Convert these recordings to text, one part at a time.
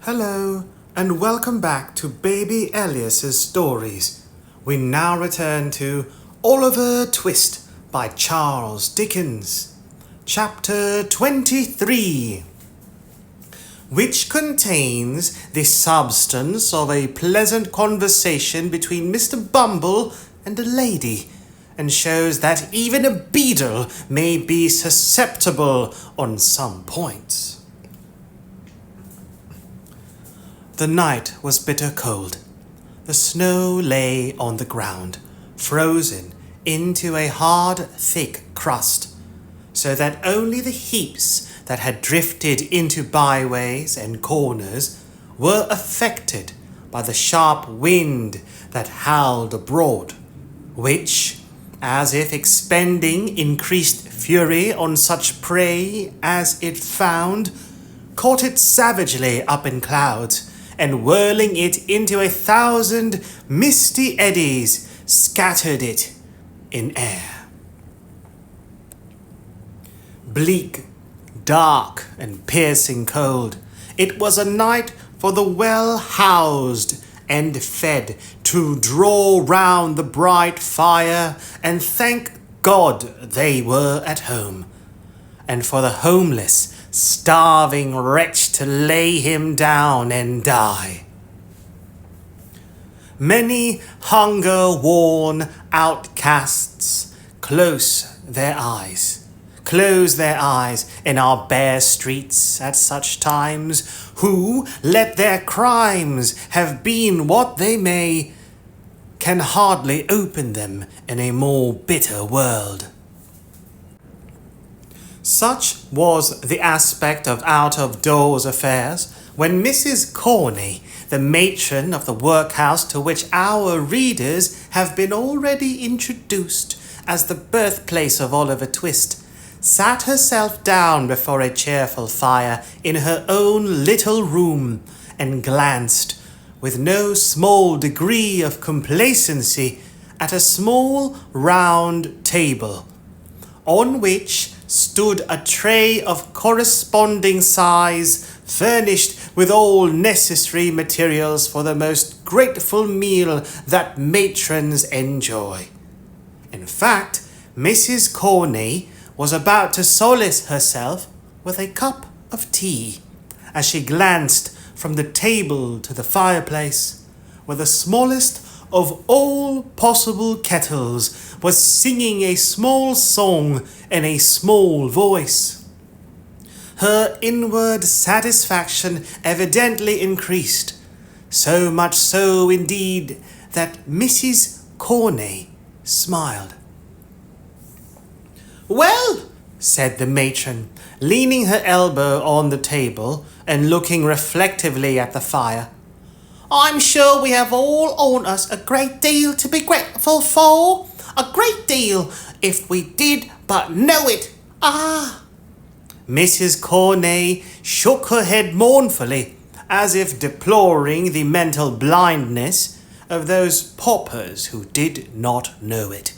Hello, and welcome back to Baby Elias's stories. We now return to Oliver Twist by Charles Dickens, Chapter 23, which contains the substance of a pleasant conversation between Mr. Bumble and a lady, and shows that even a Beadle may be susceptible on some points. The night was bitter cold. The snow lay on the ground, frozen into a hard, thick crust, so that only the heaps that had drifted into byways and corners were affected by the sharp wind that howled abroad, which, as if expending increased fury on such prey as it found, caught it savagely up in clouds, and whirling it into 1,000 misty eddies, scattered it in air. Bleak, dark, and piercing cold, it was a night for the well-housed and fed to draw round the bright fire and thank God they were at home, and for the homeless, starving wretch to lay him down and die. Many hunger-worn outcasts close their eyes in our bare streets at such times, who, let their crimes have been what they may, can hardly open them in a more bitter world. Such was the aspect of out-of-doors affairs when Mrs. Corney, the matron of the workhouse to which our readers have been already introduced as the birthplace of Oliver Twist, sat herself down before a cheerful fire in her own little room and glanced, with no small degree of complacency, at a small round table, on which stood a tray of corresponding size, furnished with all necessary materials for the most grateful meal that matrons enjoy. In fact, Mrs. Corney was about to solace herself with a cup of tea, as she glanced from the table to the fireplace, where the smallest of all possible kettles was singing a small song in a small voice. Her inward satisfaction evidently increased, so much so indeed that Mrs. Corney smiled. "Well," said the matron, leaning her elbow on the table and looking reflectively at the fire, "I'm sure we have all on us a great deal to be grateful for. A great deal, if we did but know it. Ah!" Mrs. Corney shook her head mournfully, as if deploring the mental blindness of those paupers who did not know it,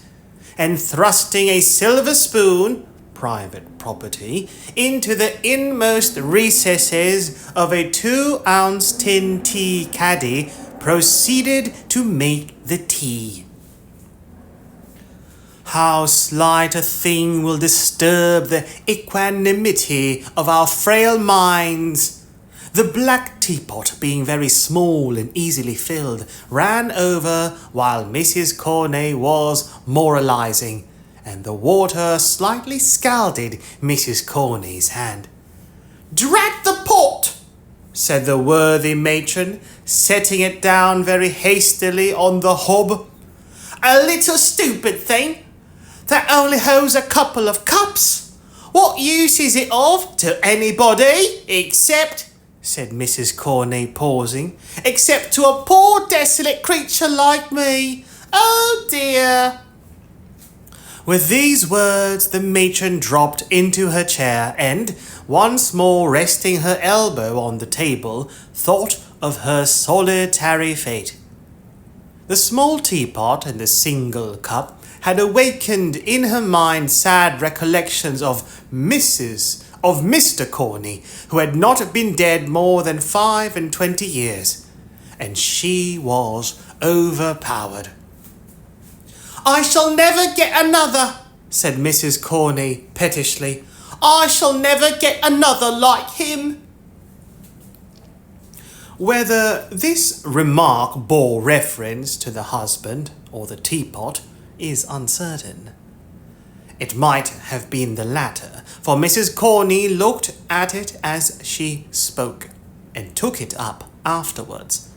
and thrusting a silver spoon, private property, into the inmost recesses of a 2-ounce tin tea caddy, proceeded to make the tea. How slight a thing will disturb the equanimity of our frail minds! The black teapot, being very small and easily filled, ran over while Mrs. Corney was moralizing, and the water slightly scalded Mrs. Corney's hand. "Drat the pot!" said the worthy matron, setting it down very hastily on the hob. "A little stupid thing, that only holds a couple of cups. What use is it of to anybody, except," said Mrs. Corney, pausing, "except to a poor desolate creature like me? Oh dear!" With these words, the matron dropped into her chair and, once more resting her elbow on the table, thought of her solitary fate. The small teapot and the single cup had awakened in her mind sad recollections of Mrs. of Mr. Corney, who had not been dead more than 25 years, and she was overpowered. "I shall never get another," said Mrs. Corney pettishly. "I shall never get another like him." Whether this remark bore reference to the husband or the teapot is uncertain. It might have been the latter, for Mrs. Corney looked at it as she spoke, and took it up afterwards.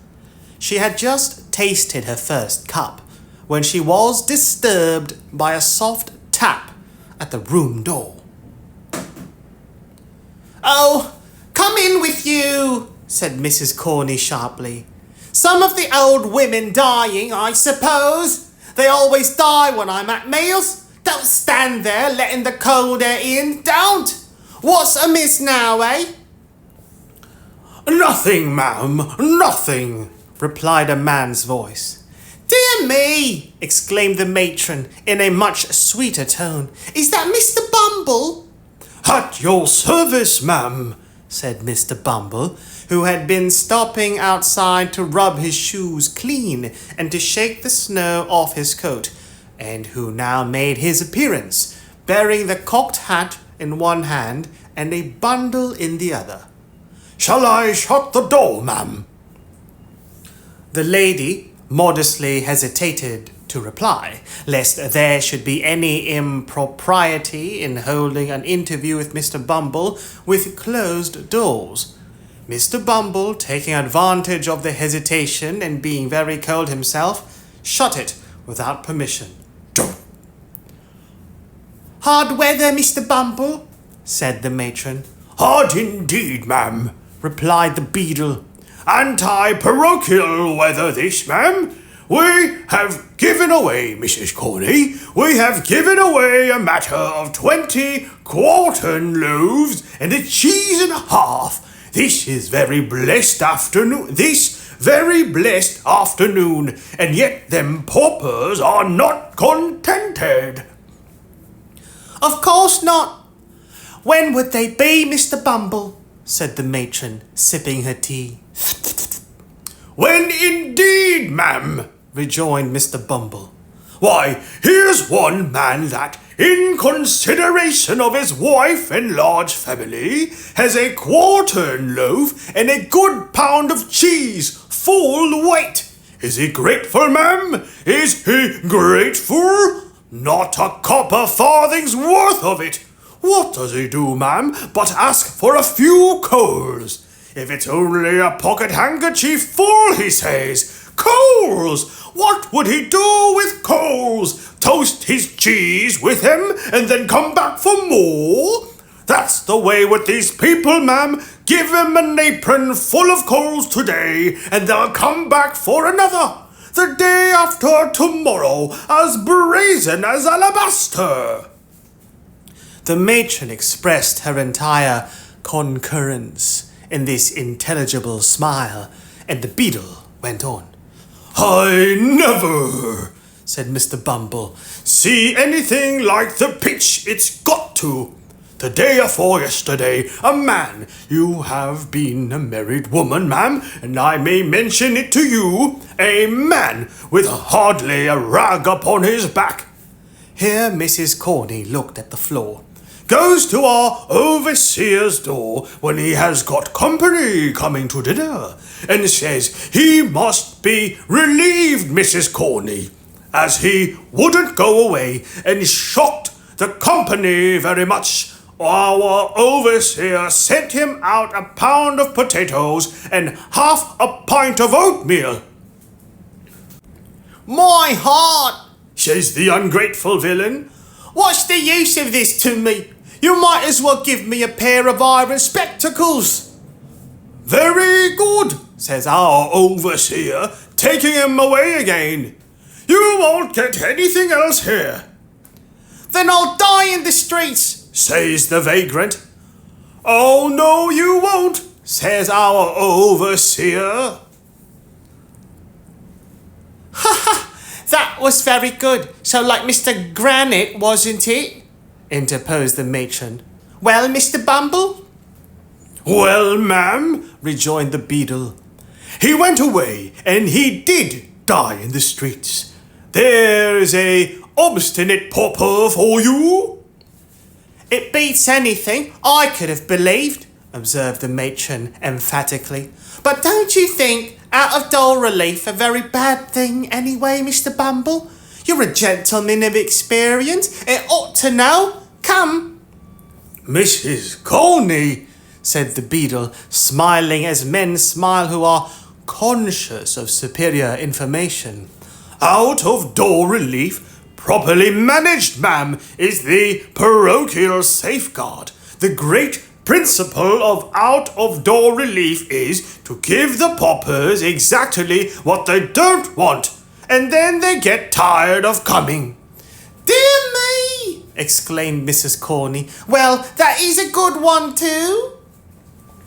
She had just tasted her first cup, when she was disturbed by a soft tap at the room door. "Oh, come in with you," said Mrs. Corney sharply. "Some of the old women dying, I suppose. They always die when I'm at meals. Don't stand there letting the cold air in, don't! What's amiss now, eh?" "Nothing, ma'am, nothing," replied a man's voice. "Dear me!" exclaimed the matron in a much sweeter tone. "Is that Mr. Bumble?" "At your service, ma'am," said Mr. Bumble, who had been stopping outside to rub his shoes clean and to shake the snow off his coat, and who now made his appearance, bearing the cocked hat in one hand and a bundle in the other. "Shall I shut the door, ma'am?" The lady modestly hesitated to reply, lest there should be any impropriety in holding an interview with Mr. Bumble with closed doors. Mr. Bumble, taking advantage of the hesitation and being very cold himself, shut it without permission. "Hard weather, Mr. Bumble," said the matron. "Hard indeed, ma'am," replied the Beadle. "Anti-parochial weather this, ma'am. We have given away, Mrs. Corney, we have given away a matter of 20 quartern loaves and a cheese and a half. This very blessed afternoon, and yet them paupers are not contented." "Of course not. When would they be, Mr. Bumble?" said the matron, sipping her tea. "When indeed, ma'am?" rejoined Mr. Bumble. "Why, here's one man that, in consideration of his wife and large family, has a quartern loaf and a good pound of cheese, full weight. Is he grateful, ma'am? Is he grateful? Not a copper farthing's worth of it. What does he do, ma'am, but ask for a few coals? If it's only a pocket handkerchief full, he says. Coals! What would he do with coals? Toast his cheese with him and then come back for more? That's the way with these people, ma'am. Give him an apron full of coals today and they'll come back for another. The day after tomorrow, as brazen as alabaster." The matron expressed her entire concurrence in this intelligible smile, and the Beadle went on. "I never," said Mr. Bumble, "see anything like the pitch it's got to. The day afore yesterday, a man, you have been a married woman, ma'am, and I may mention it to you, a man with hardly a rag upon his back." Here Mrs. Corney looked at the floor. "Goes to our overseer's door when he has got company coming to dinner, and says he must be relieved, Mrs. Corney, as he wouldn't go away, and shocked the company very much. Our overseer sent him out a pound of potatoes and half a pint of oatmeal. "My heart," says the ungrateful villain. "What's the use of this to me? You might as well give me a pair of iron spectacles." "Very good," says our overseer, taking him away again. "You won't get anything else here." "Then I'll die in the streets," says the vagrant. "Oh, no, you won't," says our overseer. "Ha ha! That was very good. So like Mr. Granite, wasn't it?" interposed the matron. Well, Mr. Bumble? Well, ma'am, rejoined the Beadle, he went away and he did die in the streets. There's a obstinate pauper for you. It beats anything I could have believed, observed the matron emphatically. But don't you think out of door relief a very bad thing anyway, Mr. Bumble? You're a gentleman of experience and ought to know. Come. Mrs. Corney, said the Beadle, smiling as men smile who are conscious of superior information. Out of door relief, properly managed, ma'am, is the parochial safeguard. The great principle of out of door relief is to give the paupers exactly what they don't want, and then they get tired of coming. Dear me, exclaimed Mrs. Corney. Well, that is a good one too.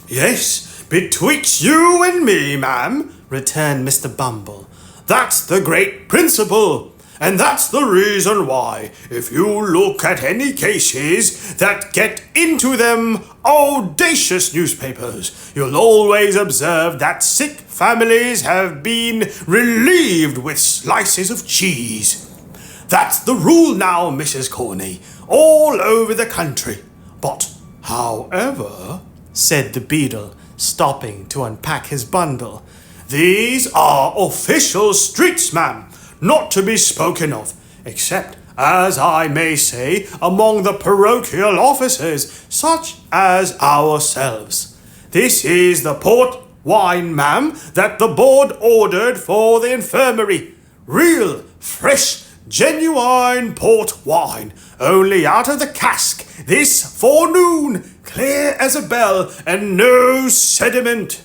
Yes, betwixt you and me, ma'am, returned Mr. Bumble. That's the great principle, and that's the reason why, if you look at any cases that get into them audacious newspapers, you'll always observe that sick families have been relieved with slices of cheese. That's the rule now, Mrs. Corney, all over the country. But, however, said the Beadle, stopping to unpack his bundle, these are official streets, ma'am, not to be spoken of, except, as I may say, among the parochial officers, such as ourselves. This is the port wine, ma'am, that the board ordered for the infirmary. Real, fresh, genuine port wine, only out of the cask this forenoon, clear as a bell, and no sediment.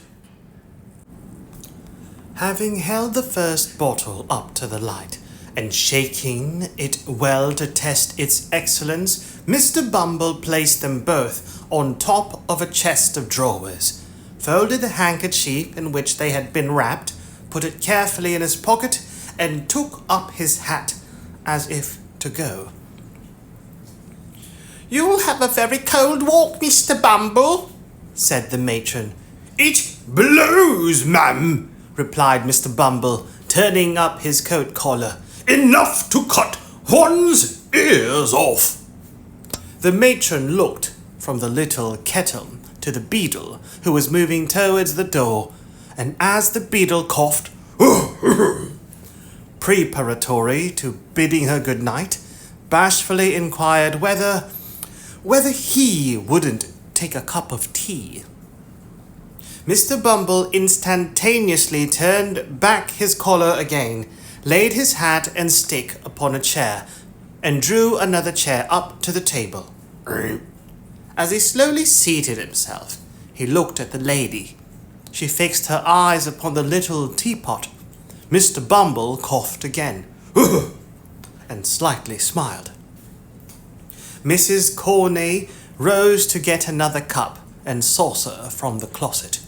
Having held the first bottle up to the light, and shaking it well to test its excellence, Mr. Bumble placed them both on top of a chest of drawers, folded the handkerchief in which they had been wrapped, put it carefully in his pocket, and took up his hat as if to go. You'll have a very cold walk, Mr. Bumble, said the matron. It blows, ma'am, replied Mr. Bumble, turning up his coat collar. Enough to cut one's ears off. The matron looked from the little kettle to the Beadle, who was moving towards the door, and as the Beadle coughed, preparatory to bidding her good night, bashfully inquired whether he wouldn't take a cup of tea. Mr. Bumble instantaneously turned back his collar again, laid his hat and stick upon a chair, and drew another chair up to the table. As he slowly seated himself, he looked at the lady. She fixed her eyes upon the little teapot. Mr. Bumble coughed again, and slightly smiled. Mrs. Corney rose to get another cup and saucer from the closet.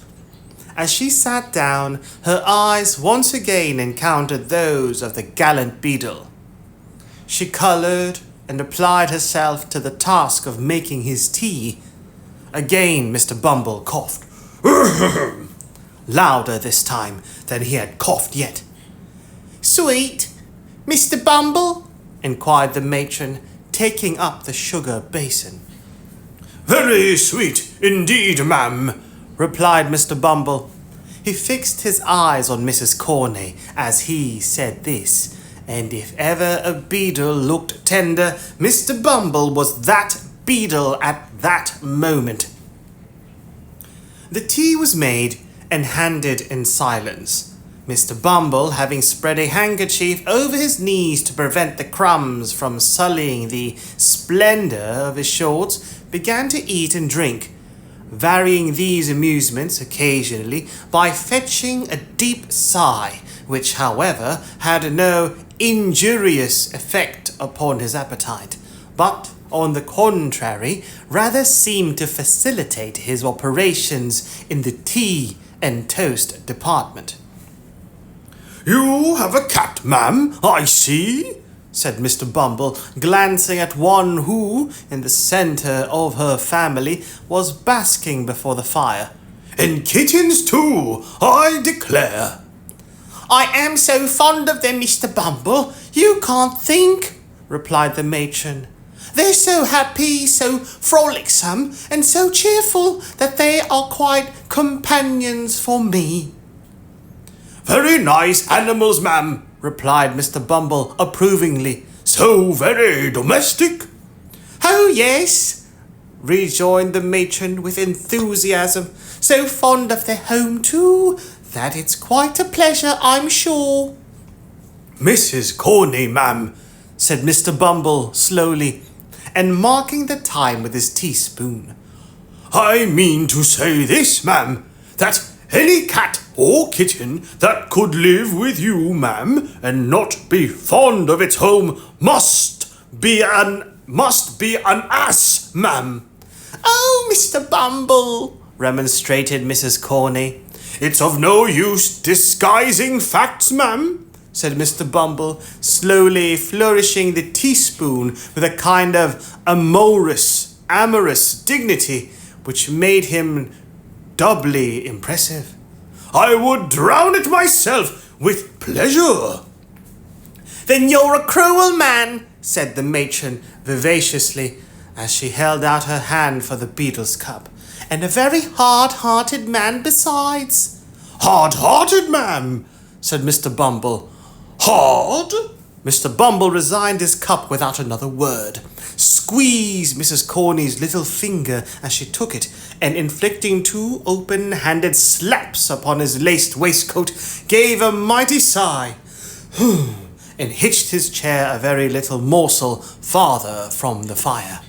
As she sat down, her eyes once again encountered those of the gallant Beadle. She coloured and applied herself to the task of making his tea. Again Mr. Bumble coughed, louder this time than he had coughed yet. Sweet, Mr. Bumble? Inquired the matron, taking up the sugar basin. Very sweet indeed, ma'am, replied Mr. Bumble. He fixed his eyes on Mrs. Corney as he said this, and if ever a Beadle looked tender, Mr. Bumble was that Beadle at that moment. The tea was made and handed in silence. Mr. Bumble, having spread a handkerchief over his knees to prevent the crumbs from sullying the splendour of his shorts, began to eat and drink, varying these amusements occasionally by fetching a deep sigh, which, however, had no injurious effect upon his appetite, but, on the contrary, rather seemed to facilitate his operations in the tea and toast department. You have a cat, ma'am, I see, said Mr. Bumble, glancing at one who, in the centre of her family, was basking before the fire. And kittens too, I declare. I am so fond of them, Mr. Bumble, you can't think, replied the matron. They're so happy, so frolicsome, and so cheerful that they are quite companions for me. Very nice animals, ma'am, replied Mr. Bumble approvingly. So very domestic. Oh, yes, rejoined the matron with enthusiasm. So fond of their home, too, that it's quite a pleasure, I'm sure. Mrs. Corney, ma'am, said Mr. Bumble slowly, and marking the time with his teaspoon. I mean to say this, ma'am, that any cat or kitten that could live with you, ma'am, and not be fond of its home must be an ass, ma'am. Oh, Mr. Bumble, remonstrated Mrs. Corney. It's of no use disguising facts, ma'am, said Mr. Bumble, slowly flourishing the teaspoon with a kind of amorous dignity which made him doubly impressive. I would drown it myself with pleasure. Then you're a cruel man, said the matron vivaciously, as she held out her hand for the Beadle's cup, and a very hard-hearted man besides. Hard-hearted, ma'am, said Mr. Bumble. Hard? Mr. Bumble resigned his cup without another word, squeezed Mrs. Corney's little finger as she took it, and inflicting 2 open-handed slaps upon his laced waistcoat, gave a mighty sigh, and hitched his chair a very little morsel farther from the fire.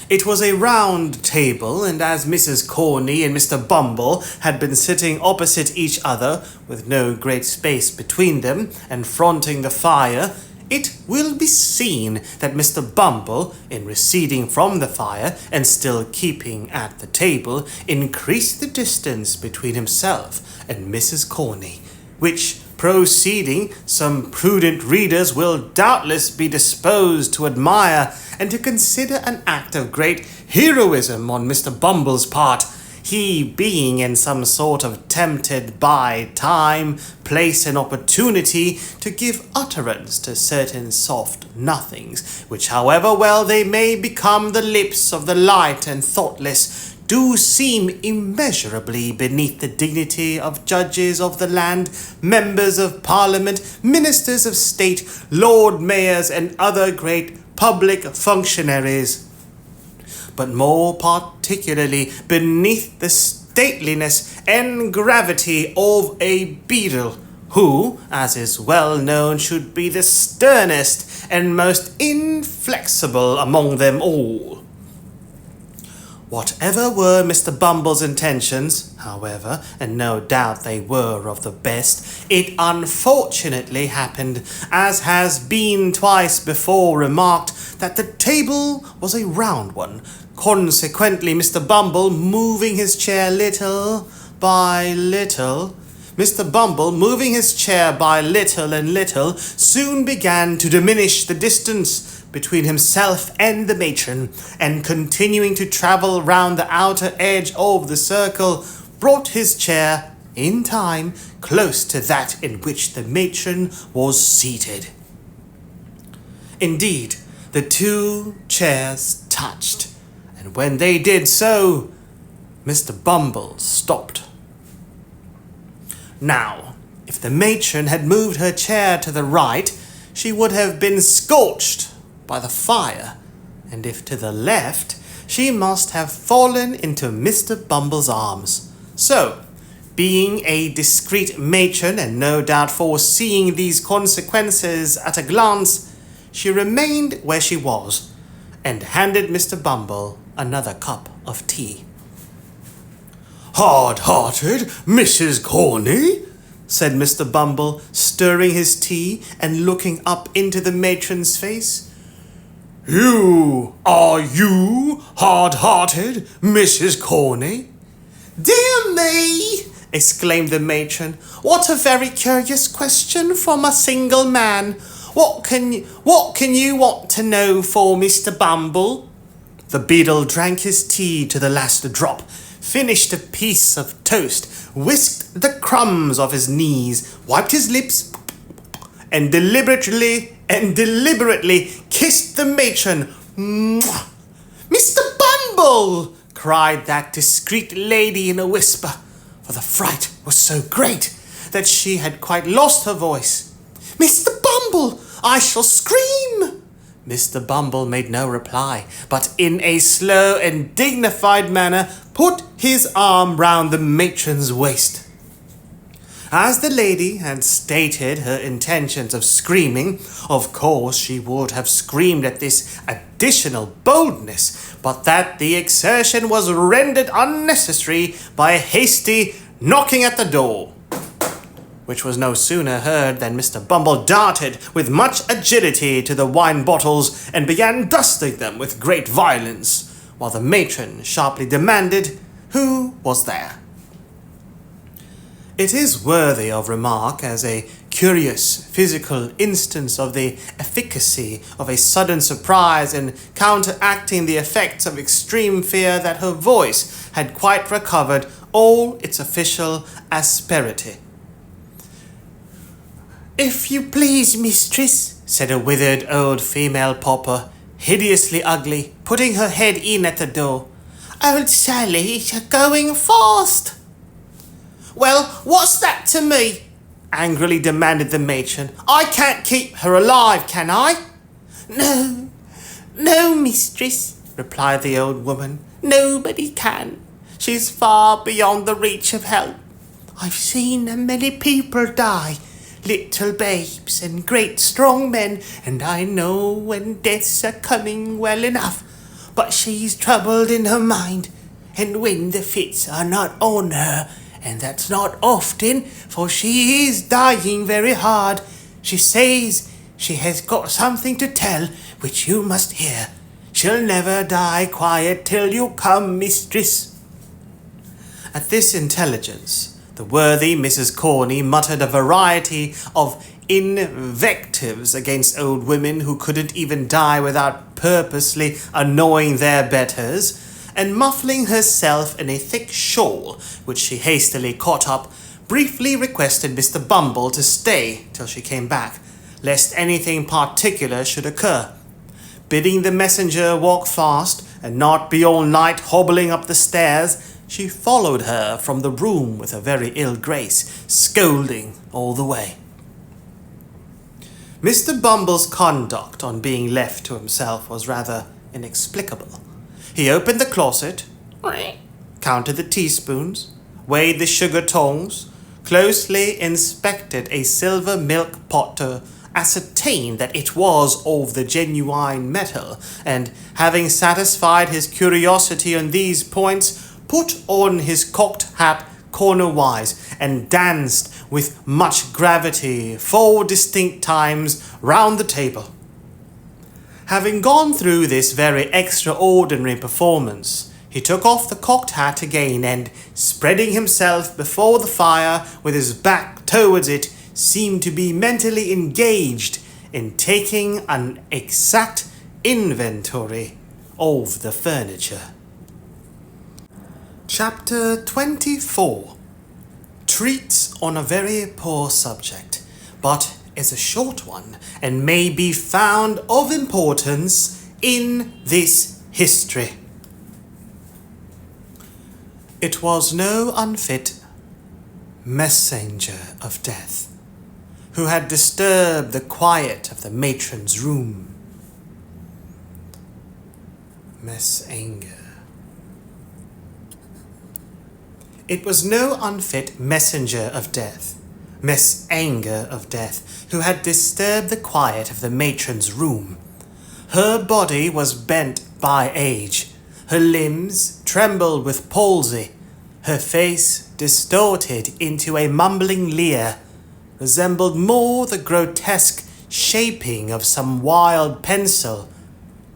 It was a round table, and as Mrs. Corney and Mr. Bumble had been sitting opposite each other, with no great space between them, and fronting the fire, it will be seen that Mr. Bumble, in receding from the fire and still keeping at the table, increased the distance between himself and Mrs. Corney, which, proceeding, some prudent readers will doubtless be disposed to admire and to consider an act of great heroism on Mr. Bumble's part, he being in some sort of tempted by time, place, and opportunity to give utterance to certain soft nothings, which, however well they may become the lips of the light and thoughtless, do seem immeasurably beneath the dignity of judges of the land, members of Parliament, ministers of state, lord mayors, and other great public functionaries, but more particularly beneath the stateliness and gravity of a Beadle, who, as is well known, should be the sternest and most inflexible among them all. Whatever were Mr. Bumble's intentions, however, and no doubt they were of the best, it unfortunately happened, as has been twice before remarked, that the table was a round one. Consequently, Mr. Bumble, moving his chair little by little, soon began to diminish the distance between himself and the matron, and continuing to travel round the outer edge of the circle, brought his chair, in time, close to that in which the matron was seated. Indeed, the 2 chairs touched, and when they did so, Mr. Bumble stopped. Now, if the matron had moved her chair to the right, she would have been scorched by the fire, and if to the left, she must have fallen into Mr. Bumble's arms. So, being a discreet matron, and no doubt foreseeing these consequences at a glance, she remained where she was, and handed Mr. Bumble another cup of tea. Hard-hearted Mrs. Corney, said Mr. Bumble, stirring his tea and looking up into the matron's face. Are you hard-hearted Mrs. Corney? Dear me, exclaimed the matron. What a very curious question from a single man. What can you want to know for, Mr. Bumble? The Beadle drank his tea to the last drop, finished a piece of toast, whisked the crumbs off his knees, wiped his lips, and deliberately kissed the matron. Mwah! Mr. Bumble! Cried that discreet lady in a whisper, for the fright was so great that she had quite lost her voice. Mr. Bumble, I shall scream! Mr. Bumble made no reply, but in a slow and dignified manner put his arm round the matron's waist. As the lady had stated her intentions of screaming, of course she would have screamed at this additional boldness, but that the exertion was rendered unnecessary by a hasty knocking at the door, which was no sooner heard than Mr. Bumble darted with much agility to the wine bottles and began dusting them with great violence, while the matron sharply demanded who was there. It is worthy of remark as a curious physical instance of the efficacy of a sudden surprise in counteracting the effects of extreme fear that her voice had quite recovered all its official asperity. "If you please, mistress," said a withered old female pauper, hideously ugly, putting her head in at the door, "Old Sally is going fast." "Well, what's that to me?" angrily demanded the matron. "I can't keep her alive, can I?" No, mistress," replied the old woman. "Nobody can. She's far beyond the reach of help. I've seen many people die, little babes and great strong men, and I know when deaths are coming well enough. But she's troubled in her mind, and when the fits are not on her, and that's not often, for she is dying very hard, she says she has got something to tell which you must hear. She'll never die quiet till you come, mistress." At this intelligence, the worthy Mrs. Corney muttered a variety of invectives against old women who couldn't even die without purposely annoying their betters, and muffling herself in a thick shawl, which she hastily caught up, briefly requested Mr. Bumble to stay till she came back, lest anything particular should occur. Bidding the messenger walk fast, and not be all night hobbling up the stairs, she followed her from the room with a very ill grace, scolding all the way. Mr. Bumble's conduct on being left to himself was rather inexplicable. He opened the closet, counted the teaspoons, weighed the sugar tongs, closely inspected a silver milk pot to ascertain that it was of the genuine metal, and having satisfied his curiosity on these points, put on his cocked hat cornerwise, and danced with much gravity 4 distinct times round the table. Having gone through this very extraordinary performance, he took off the cocked hat again, and, spreading himself before the fire with his back towards it, seemed to be mentally engaged in taking an exact inventory of the furniture. Chapter 24 treats on a very poor subject, but is a short one, and may be found of importance in this history. It was no unfit messenger of death who had disturbed the quiet of the matron's room. It was no unfit messenger of death, messenger of death, who had disturbed the quiet of the matron's room. Her body was bent by age, her limbs trembled with palsy, her face, distorted into a mumbling leer, resembled more the grotesque shaping of some wild pencil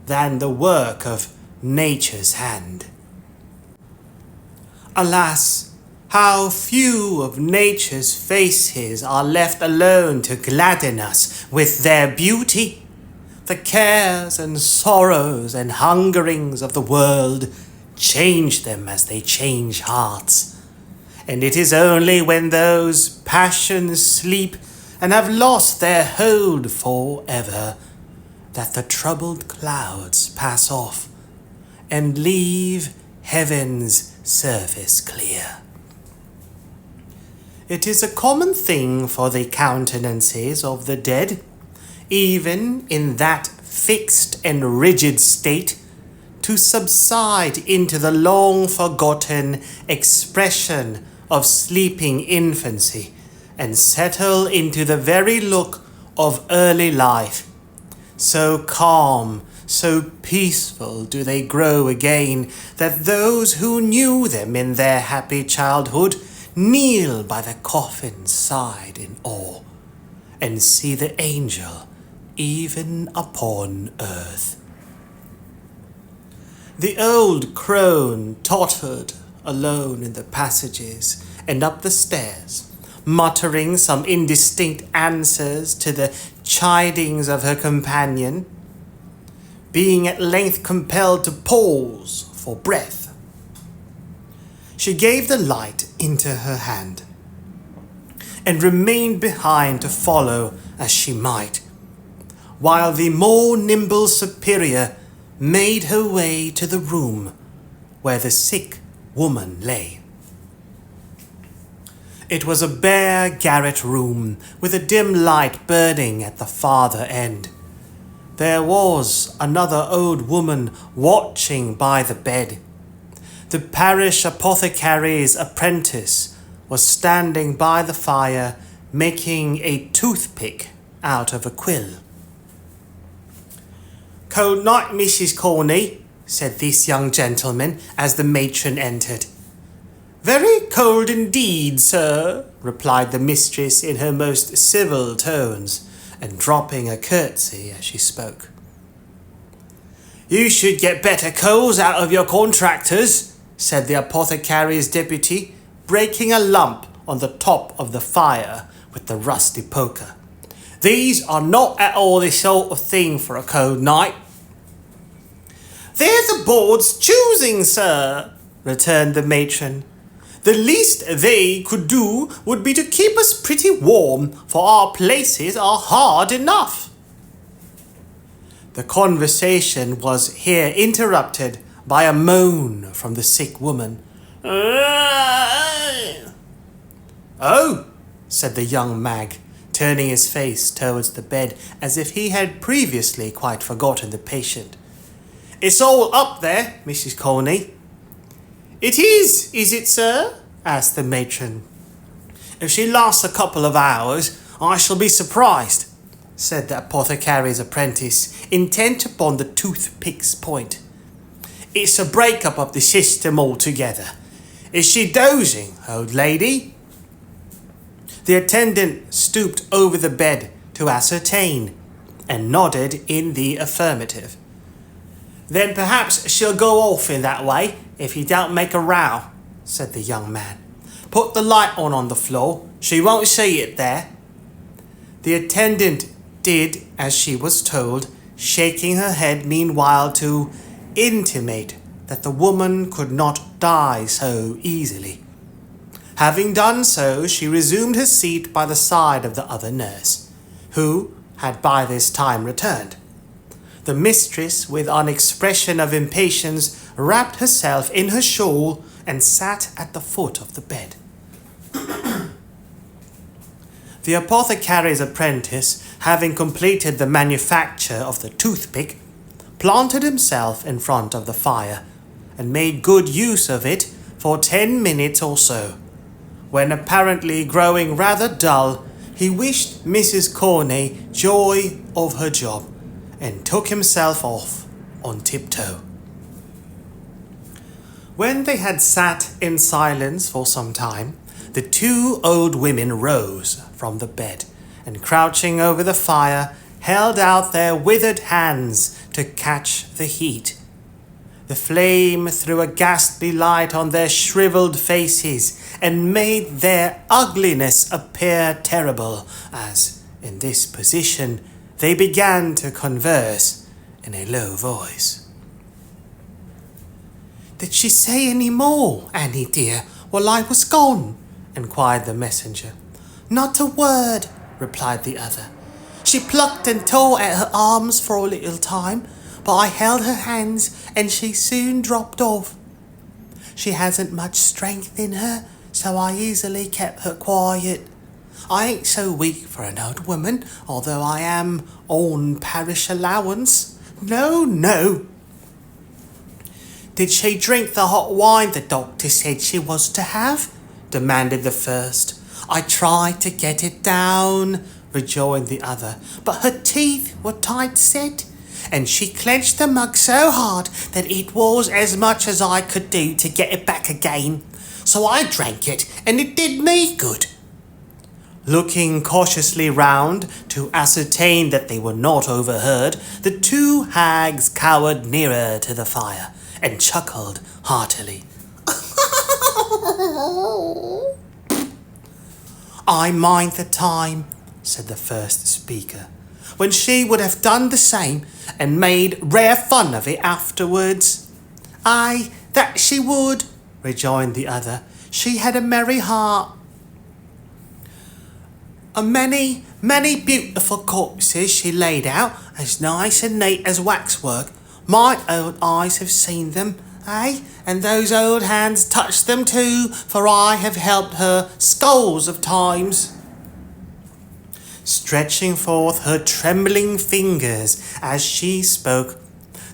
than the work of nature's hand. Alas, How few of nature's faces are left alone to gladden us with their beauty. The cares and sorrows and hungerings of the world change them as they change hearts. And it is only when those passions sleep and have lost their hold forever that the troubled clouds pass off and leave heaven's surface clear. It is a common thing for the countenances of the dead, even in that fixed and rigid state, to subside into the long-forgotten expression of sleeping infancy and settle into the very look of early life. So calm, so peaceful do they grow again, that those who knew them in their happy childhood kneel by the coffin's side in awe, and see the angel even upon earth. The old crone tottered alone in the passages and up the stairs, muttering some indistinct answers to the chidings of her companion, being at length compelled to pause for breath. She gave the light into her hand, and remained behind to follow as she might, while the more nimble superior made her way to the room where the sick woman lay. It was a bare garret room with a dim light burning at the farther end. There was another old woman watching by the bed. The parish apothecary's apprentice was standing by the fire, making a toothpick out of a quill. "Cold night, Mrs. Corney," said this young gentleman as the matron entered. "Very cold indeed, sir," replied the mistress in her most civil tones, and dropping a curtsy as she spoke. "You should get better coals out of your contractors," said the apothecary's deputy, breaking a lump on the top of the fire with the rusty poker. "These are not at all the sort of thing for a cold night." "They're the board's choosing, sir," returned the matron. "The least they could do would be to keep us pretty warm, for our places are hard enough." The conversation was here interrupted by a moan from the sick woman. "Oh," said the young mag, turning his face towards the bed as if he had previously quite forgotten the patient. "It's all up there, Mrs. Corney." "It is it, sir?" asked the matron. "If she lasts a couple of hours, I shall be surprised," said the apothecary's apprentice, intent upon the toothpick's point. "It's a break-up of the system altogether. Is she dozing, old lady?" The attendant stooped over the bed to ascertain, and nodded in the affirmative. "Then perhaps she'll go off in that way, if you don't make a row," said the young man. "Put the light on the floor. She won't see it there." The attendant did as she was told, shaking her head meanwhile to intimate that the woman could not die so easily. Having done so, she resumed her seat by the side of the other nurse, who had by this time returned. The mistress, with an expression of impatience, wrapped herself in her shawl and sat at the foot of the bed. The apothecary's apprentice, having completed the manufacture of the toothpick, planted himself in front of the fire, and made good use of it for 10 minutes or so, when, apparently growing rather dull, he wished Mrs. Corney joy of her job, and took himself off on tiptoe. When they had sat in silence for some time, the two old women rose from the bed, and crouching over the fire, held out their withered hands to catch the heat. The flame threw a ghastly light on their shriveled faces, and made their ugliness appear terrible, as, in this position, they began to converse in a low voice. "Did she say any more, Annie dear, while I was gone?" inquired the messenger. "Not a word," replied the other. "She plucked and tore at her arms for a little time, but I held her hands and she soon dropped off. She hasn't much strength in her, so I easily kept her quiet. I ain't so weak for an old woman, although I am on parish allowance. No, no." "Did she drink the hot wine the doctor said she was to have?" demanded the first. "I tried to get it down," rejoined the other, "but her teeth were tight set, and she clenched the mug so hard that it was as much as I could do to get it back again. So I drank it, and it did me good." Looking cautiously round to ascertain that they were not overheard, the two hags cowered nearer to the fire and chuckled heartily. "I mind the time," said the first speaker, "when she would have done the same and made rare fun of it afterwards." "Aye, that she would," rejoined the other. "She had a merry heart." Many beautiful corpses she laid out, as nice and neat as waxwork. My old eyes have seen them, and those old hands touched them too, for I have helped her scores of times." Stretching forth her trembling fingers as she spoke,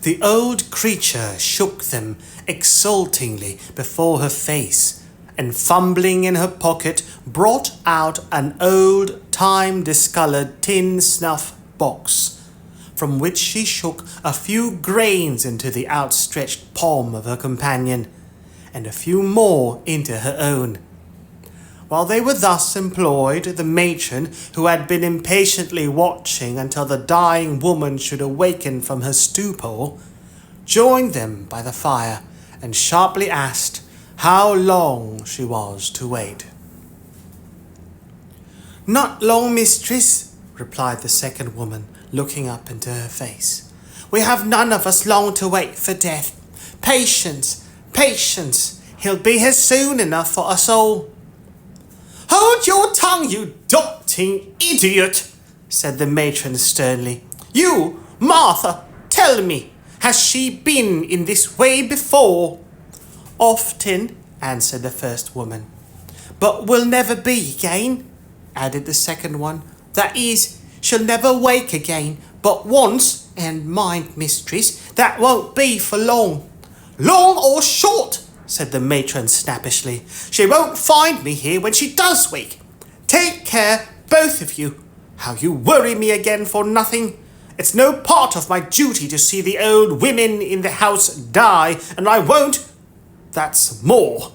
the old creature shook them exultingly before her face, and fumbling in her pocket, brought out an old, time-discoloured tin snuff box, from which she shook a few grains into the outstretched palm of her companion, and a few more into her own. While they were thus employed, the matron, who had been impatiently watching until the dying woman should awaken from her stupor, joined them by the fire, and sharply asked how long she was to wait. "Not long, mistress," replied the second woman, looking up into her face. "We have none of us long to wait for death. Patience, patience, he'll be here soon enough for us all." "Hold your tongue, you doting idiot," said the matron sternly. "You, Martha, tell me, has she been in this way before?" "Often," answered the first woman. "But will never be again," added the second one. "That is, she'll never wake again, but once, and mind, mistress, that won't be for long." "Long or short," said the matron snappishly, "she won't find me here when she does wake. Take care, both of you. How you worry me again for nothing. It's no part of my duty to see the old women in the house die, and I won't. That's more.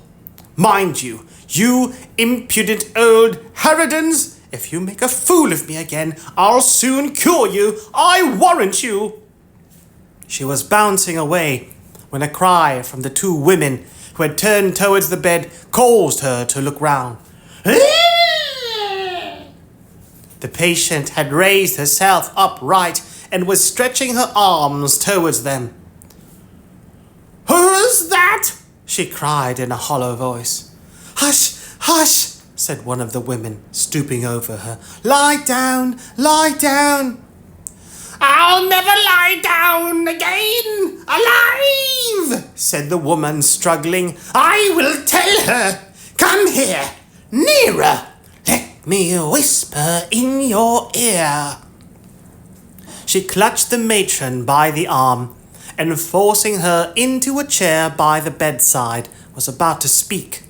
Mind you, you impudent old harridans, if you make a fool of me again, I'll soon cure you, I warrant you." She was bouncing away when a cry from the two women who had turned towards the bed caused her to look round. The patient had raised herself upright and was stretching her arms towards them. "Who's that?" she cried in a hollow voice. "Hush, hush," said one of the women, stooping over her. "Lie down, lie down." "I'll never lie down again, alive," said the woman, struggling. "I will tell her. Come here, nearer. Let me whisper in your ear." She clutched the matron by the arm, and forcing her into a chair by the bedside, was about to speak,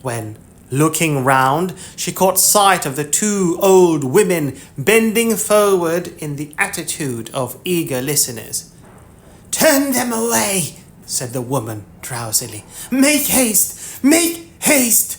when, looking round, she caught sight of the two old women bending forward in the attitude of eager listeners. "Turn them away," said the woman drowsily. "Make haste, make haste."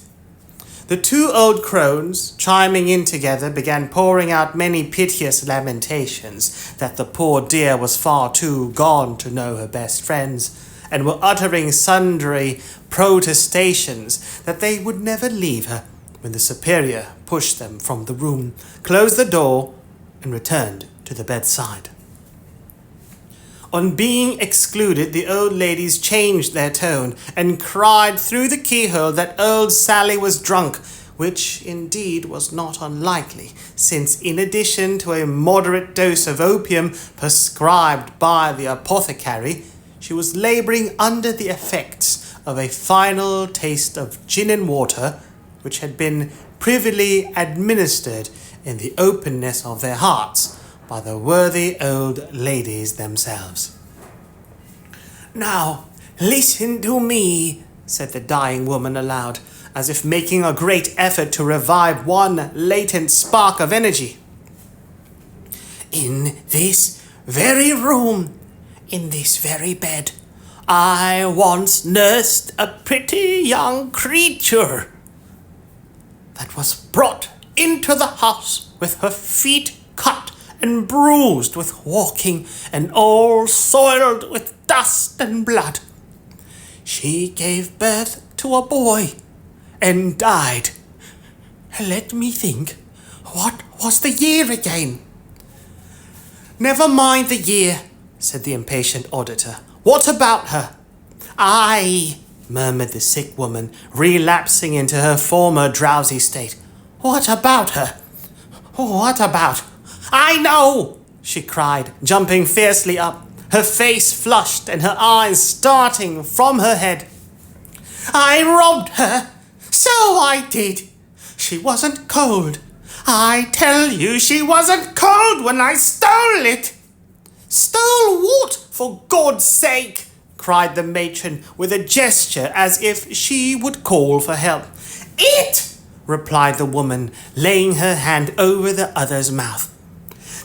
The two old crones, chiming in together, began pouring out many piteous lamentations that the poor dear was far too gone to know her best friends, and were uttering sundry protestations that they would never leave her when the superior pushed them from the room, closed the door, and returned to the bedside. On being excluded, the old ladies changed their tone and cried through the keyhole that old Sally was drunk, which indeed was not unlikely, since in addition to a moderate dose of opium prescribed by the apothecary, she was labouring under the effects of a final taste of gin and water, which had been privily administered in the openness of their hearts by the worthy old ladies themselves. "Now, listen to me," said the dying woman aloud, as if making a great effort to revive one latent spark of energy. "In this very room, in this very bed, I once nursed a pretty young creature that was brought into the house with her feet cut and bruised with walking and all soiled with dust and blood. She gave birth to a boy and died. Let me think, what was the year again?" "Never mind the year," said the impatient auditor. "What about her?" "Aye," murmured the sick woman, relapsing into her former drowsy state. "What about her? What about—" "I know!" she cried, jumping fiercely up, her face flushed and her eyes starting from her head. "I robbed her! So I did! She wasn't cold. I tell you, she wasn't cold when I stole it!" "Stole what, for God's sake?" cried the matron with a gesture as if she would call for help. "It!" replied the woman, laying her hand over the other's mouth.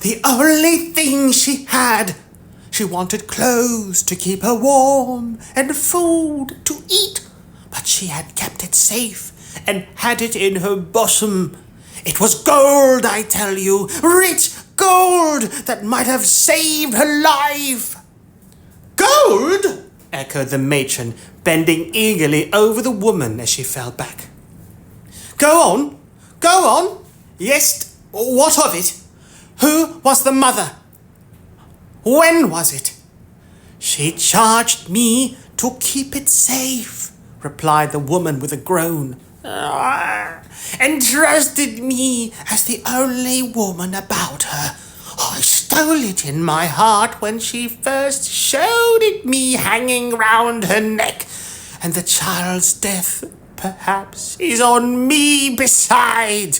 "The only thing she had. She wanted clothes to keep her warm and food to eat, but she had kept it safe and had it in her bosom. It was gold, I tell you, rich gold that might have saved her life." "Gold?" echoed the matron, bending eagerly over the woman as she fell back. Go on. Yes, what of it? Who was the mother? When was it?" "She charged me to keep it safe," replied the woman with a groan, "and trusted me as the only woman about her. I stole it in my heart when she first showed it me hanging round her neck, and the child's death, perhaps, is on me beside.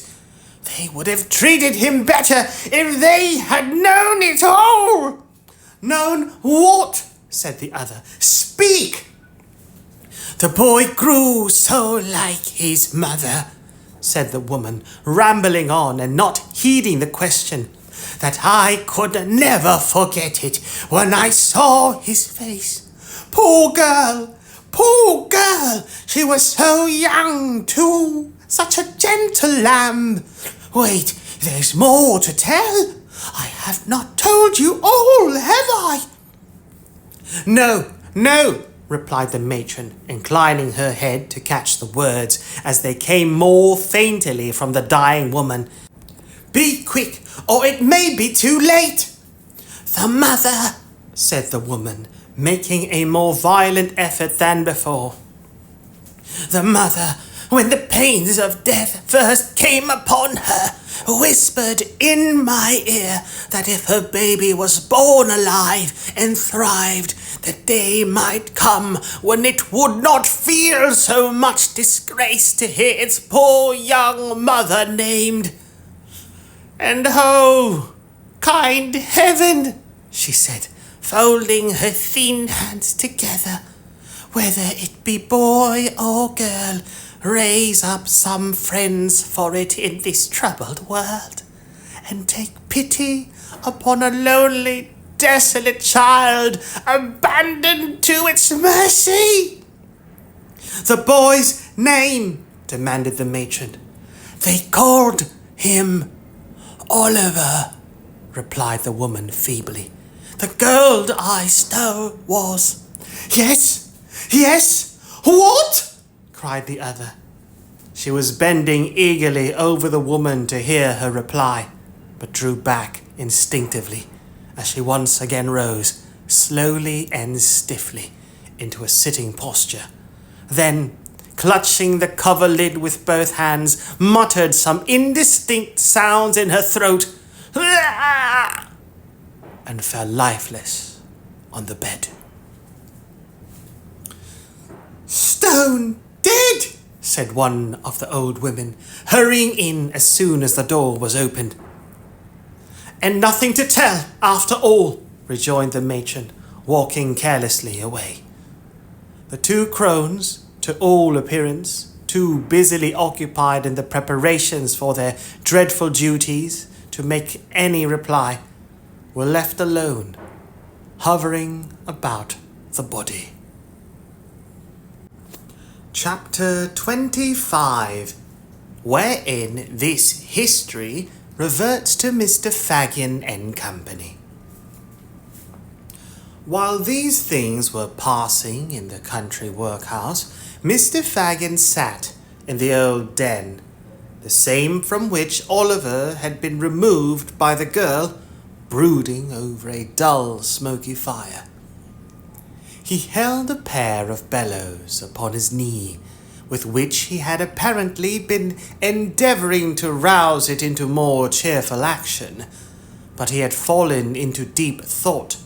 They would have treated him better if they had known it all." "Known what?" said the other. "Speak!" "The boy grew so like his mother," said the woman, rambling on and not heeding the question, "that I could never forget it when I saw his face. Poor girl! She was so young, too. Such a gentle lamb. Wait, there's more to tell. I have not told you all, have I?" No, replied the matron, inclining her head to catch the words as they came more faintly from the dying woman. "Be quick, or it may be too late." "The mother," said the woman, making a more violent effort than before. "The mother, when the pains of death first came upon her, whispered in my ear that if her baby was born alive and thrived, the day might come when it would not feel so much disgrace to hear its poor young mother named. And oh, kind heaven, she said, folding her thin hands together, whether it be boy or girl, raise up some friends for it in this troubled world, and take pity upon a lonely, desolate child abandoned to its mercy." "The boy's name?" demanded the matron. "They called him Oliver," replied the woman feebly. "The gold I stole was—" Yes, What? Cried the other. She was bending eagerly over the woman to hear her reply, but drew back instinctively as she once again rose, slowly and stiffly, into a sitting posture. Then, clutching the coverlid with both hands, muttered some indistinct sounds in her throat, and fell lifeless on the bed. "Stone dead!" said one of the old women, hurrying in as soon as the door was opened. "And nothing to tell, after all," rejoined the matron, walking carelessly away. The two crones, to all appearance, too busily occupied in the preparations for their dreadful duties to make any reply, were left alone, hovering about the body. Chapter 25, wherein this history reverts to Mr. Fagin and Company. While these things were passing in the country workhouse, Mr. Fagin sat in the old den, the same from which Oliver had been removed by the girl, brooding over a dull, smoky fire. He held a pair of bellows upon his knee, with which he had apparently been endeavouring to rouse it into more cheerful action, but he had fallen into deep thought,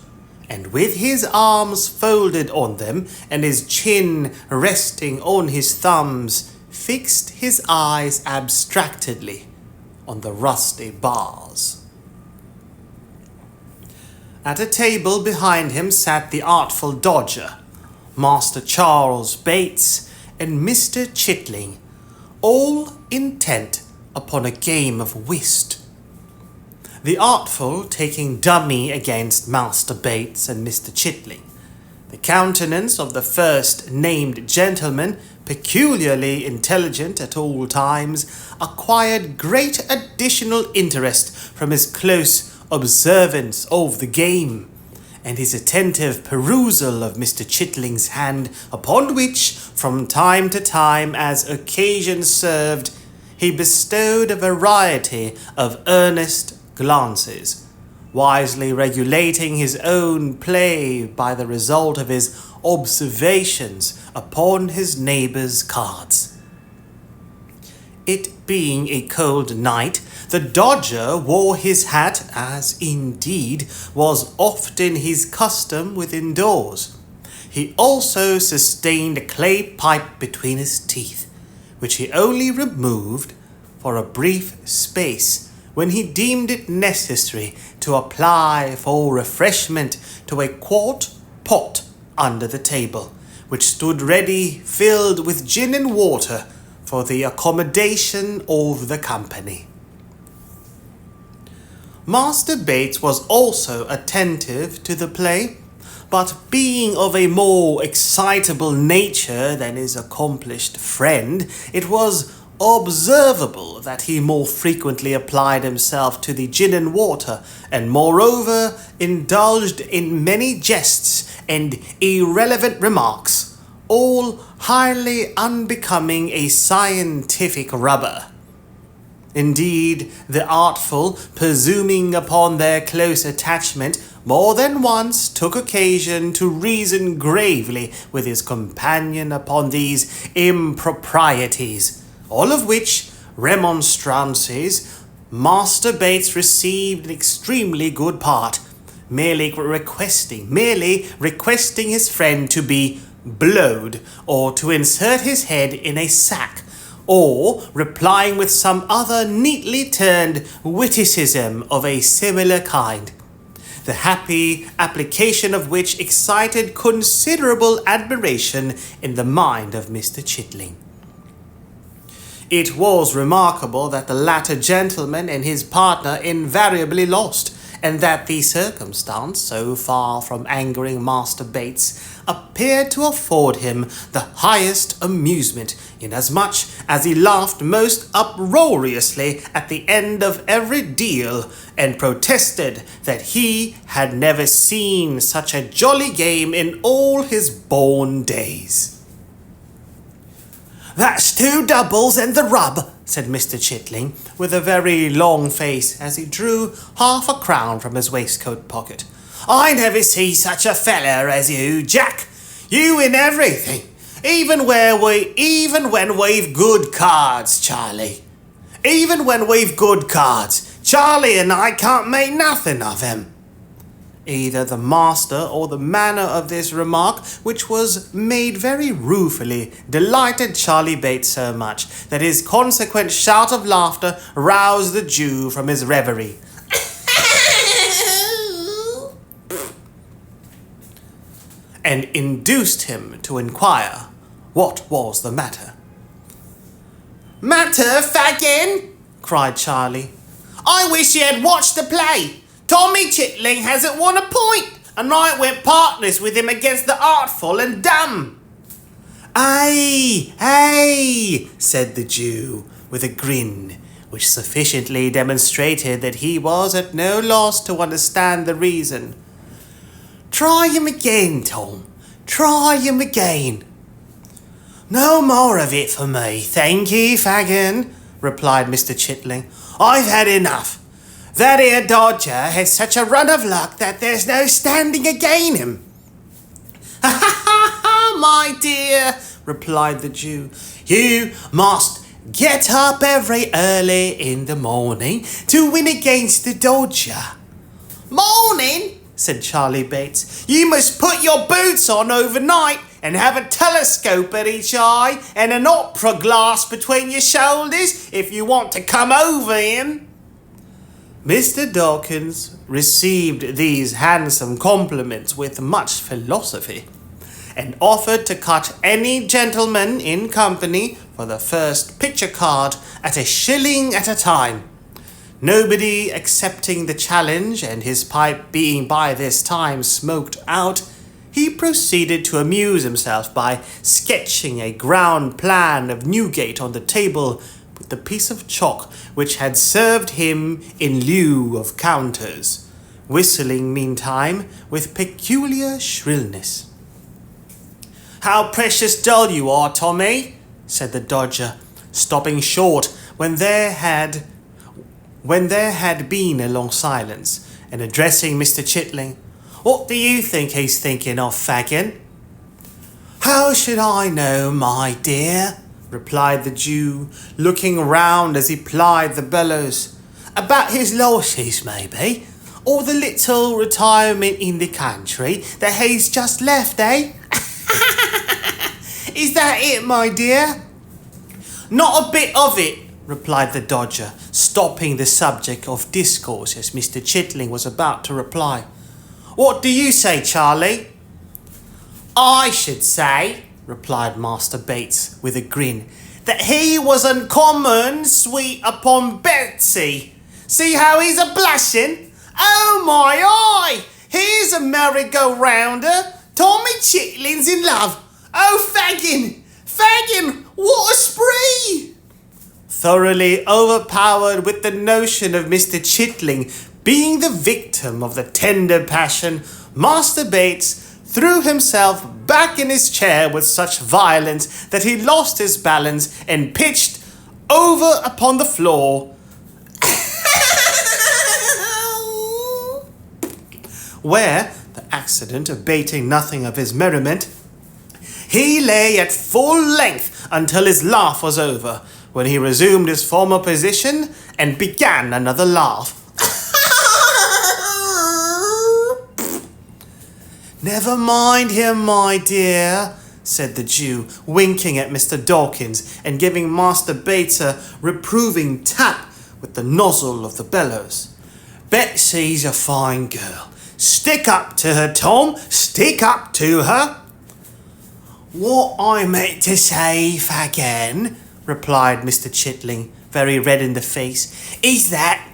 and with his arms folded on them, and his chin resting on his thumbs, fixed his eyes abstractedly on the rusty bars. At a table behind him sat the Artful Dodger, Master Charles Bates, and Mr. Chitling, all intent upon a game of whist. The Artful taking dummy against Master Bates and Mr. Chitling. The countenance of the first named gentleman, peculiarly intelligent at all times, acquired great additional interest from his close observance of the game, and his attentive perusal of Mr. Chitling's hand, upon which, from time to time, as occasion served, he bestowed a variety of earnest glances, wisely regulating his own play by the result of his observations upon his neighbour's cards. It being a cold night, the Dodger wore his hat, as indeed was often his custom within doors. He also sustained a clay pipe between his teeth, which he only removed for a brief space when he deemed it necessary to apply for refreshment to a quart pot under the table, which stood ready filled with gin and water for the accommodation of the company. Master Bates was also attentive to the play, but being of a more excitable nature than his accomplished friend, it was observable that he more frequently applied himself to the gin and water, and moreover indulged in many jests and irrelevant remarks, all highly unbecoming a scientific rubber. Indeed, the Artful, presuming upon their close attachment, more than once took occasion to reason gravely with his companion upon these improprieties, all of which remonstrances Master Bates received an extremely good part, merely requesting his friend to be blowed, or to insert his head in a sack, or replying with some other neatly turned witticism of a similar kind, the happy application of which excited considerable admiration in the mind of Mr. Chitling. It was remarkable that the latter gentleman and his partner invariably lost, and that the circumstance, so far from angering Master Bates, appeared to afford him the highest amusement, inasmuch as he laughed most uproariously at the end of every deal, and protested that he had never seen such a jolly game in all his born days. That's 2 doubles and the rub, said Mr. Chitling, with a very long face as he drew half a crown from his waistcoat pocket. I never see such a feller as you, Jack. You in everything. Even when we've good cards, Charlie. Even when we've good cards, Charlie and I can't make nothing of him. Either the master or the manner of this remark, which was made very ruefully, delighted Charlie Bates so much that his consequent shout of laughter roused the Jew from his reverie. And induced him to inquire what was the matter. Matter, Fagin? Cried Charlie. I wish you had watched the play. Tommy Chitling hasn't won a point, and I went partners with him against the Artful and Dumb. Aye, said the Jew, with a grin, which sufficiently demonstrated that he was at no loss to understand the reason. Try him again, Tom. Try him again. No more of it for me, thank ye, Fagin, replied Mr. Chitling. I've had enough. That 'ere dodger has such a run of luck that there's no standing again him. Ha ha ha, my dear, replied the Jew. You must get up every early in the morning to win against the dodger. Morning, said Charlie Bates. You must put your boots on overnight and have a telescope at each eye and an opera glass between your shoulders if you want to come over him. Mr. Dawkins received these handsome compliments with much philosophy, and offered to cut any gentleman in company for the first picture card at a shilling at a time. Nobody accepting the challenge, and his pipe being by this time smoked out, he proceeded to amuse himself by sketching a ground plan of Newgate on the table with the piece of chalk which had served him in lieu of counters, whistling meantime with peculiar shrillness. How precious dull you are, Tommy, said the Dodger, stopping short when there had been a long silence, and addressing Mr. Chitling. What do you think he's thinking of, Fagin? How should I know, my dear? Replied the Jew, looking round as he plied the bellows. About his losses, maybe, or the little retirement in the country that he's just left, eh? Is that it, my dear? Not a bit of it, replied the Dodger, stopping the subject of discourse as Mr. Chitling was about to reply. What do you say, Charlie? I should say, replied Master Bates with a grin, that he was uncommon sweet upon Betsy. See how he's a blushing? Oh my eye! Here's a merry-go-rounder. Tommy Chitling's in love. Oh, Fagin! Fagin! What a spree! Thoroughly overpowered with the notion of Mr. Chitling being the victim of the tender passion, Master Bates threw himself back in his chair with such violence that he lost his balance and pitched over upon the floor, where, the accident abating nothing of his merriment, he lay at full length until his laugh was over, when he resumed his former position and began another laugh. Never mind him, my dear, said the Jew, winking at Mr. Dawkins and giving Master Bates a reproving tap with the nozzle of the bellows. Betsy's a fine girl. Stick up to her, Tom, stick up to her. What I meant to say, Fagin, replied Mr. Chitling, very red in the face, is that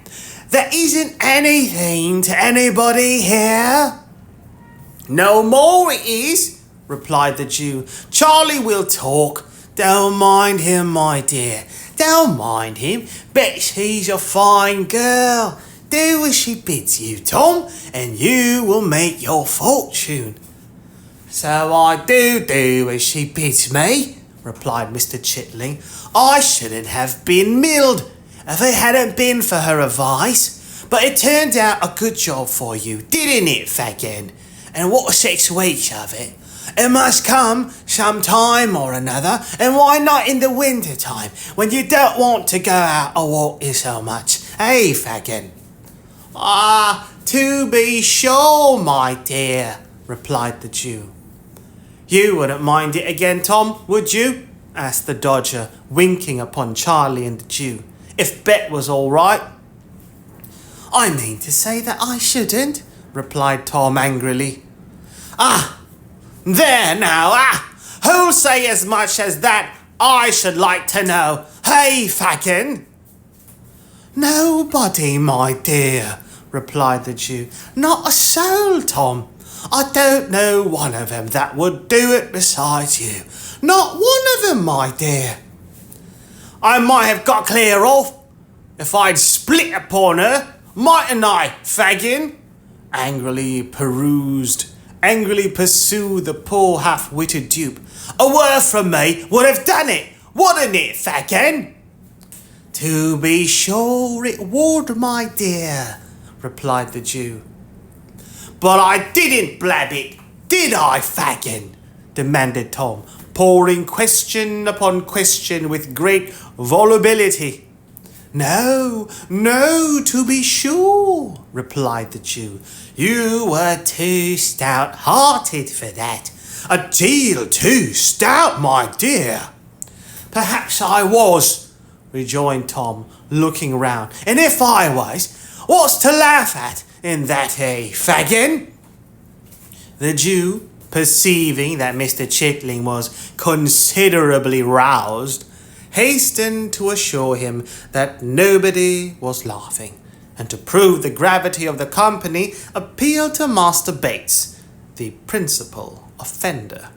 there isn't anything to anybody here. No more it is, replied the Jew. Charlie will talk. Don't mind him, my dear. Don't mind him. Betsy's a fine girl. Do as she bids you, Tom, and you will make your fortune. So I do as she bids me, replied Mr. Chitling. "I shouldn't have been milled if it hadn't been for her advice. But it turned out a good job for you, didn't it, Fagin? And what 6 weeks of it? It must come some time or another, and why not in the winter time, when you don't want to go out a walking so much, eh, Fagin?" "Ah, to be sure, my dear," replied the Jew. "You wouldn't mind it again, Tom, would you?" asked the Dodger, winking upon Charlie and the Jew. "If Bet was all right." "I mean to say that I shouldn't," replied Tom angrily. "Ah, there now, who'll say as much as that, I should like to know, hey, Fagin?" "Nobody, my dear," replied the Jew. "Not a soul, Tom. I don't know one of them that would do it besides you. Not one of them, my dear." "I might have got clear off if I'd split upon her, mightn't I, Fagin?" Angrily pursued the poor half-witted dupe. "A word from me would have done it, wouldn't it, Fagin?" "To be sure it would, my dear," replied the Jew. "But I didn't blab it, did I, Fagin?" demanded Tom, pouring question upon question with great volubility. No, to be sure," replied the Jew. "You were too stout-hearted for that. A deal too stout, my dear." "Perhaps I was," rejoined Tom, looking round. "And if I was, what's to laugh at in that, Fagin?" The Jew, perceiving that Mr. Chitling was considerably roused, hastened to assure him that nobody was laughing, and to prove the gravity of the company, appealed to Master Bates, the principal offender.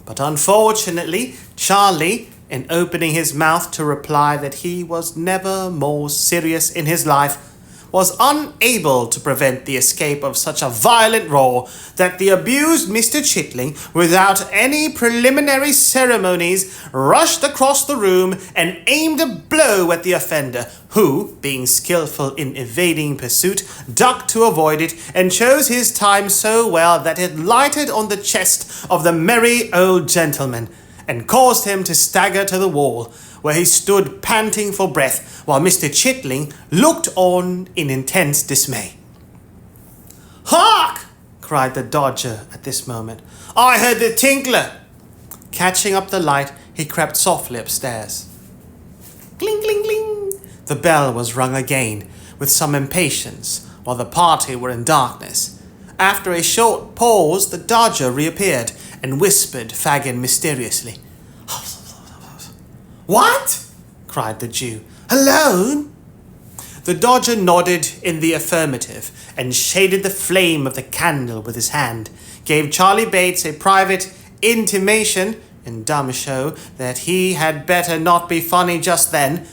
But unfortunately, Charlie, in opening his mouth to reply that he was never more serious in his life, was unable to prevent the escape of such a violent roar that the abused Mr. Chitling, without any preliminary ceremonies, rushed across the room and aimed a blow at the offender, who, being skillful in evading pursuit, ducked to avoid it, and chose his time so well that it lighted on the chest of the merry old gentleman, and caused him to stagger to the wall, where he stood panting for breath, while Mr. Chitling looked on in intense dismay. "Hark!" cried the Dodger at this moment. "I heard the tinkler." Catching up the light, he crept softly upstairs. Cling, cling, cling! The bell was rung again, with some impatience, while the party were in darkness. After a short pause, the Dodger reappeared, and whispered Fagin mysteriously. "What?" cried the Jew. "Alone?" The Dodger nodded in the affirmative, and shaded the flame of the candle with his hand, gave Charlie Bates a private intimation, in dumb show, that he had better not be funny just then.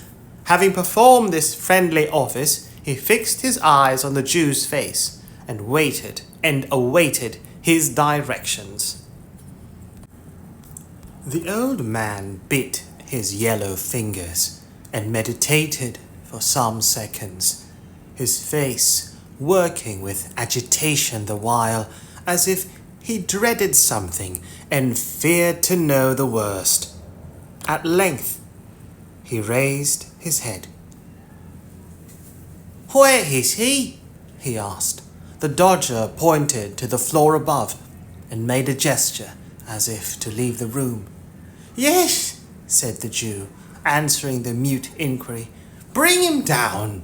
Having performed this friendly office, he fixed his eyes on the Jew's face, and waited and awaited his directions. The old man bit his yellow fingers and meditated for some seconds, his face working with agitation the while, as if he dreaded something and feared to know the worst. At length, he raised his head. "Where is he?" he asked. The Dodger pointed to the floor above and made a gesture as if to leave the room. "Yes," said the Jew, answering the mute inquiry. "Bring him down."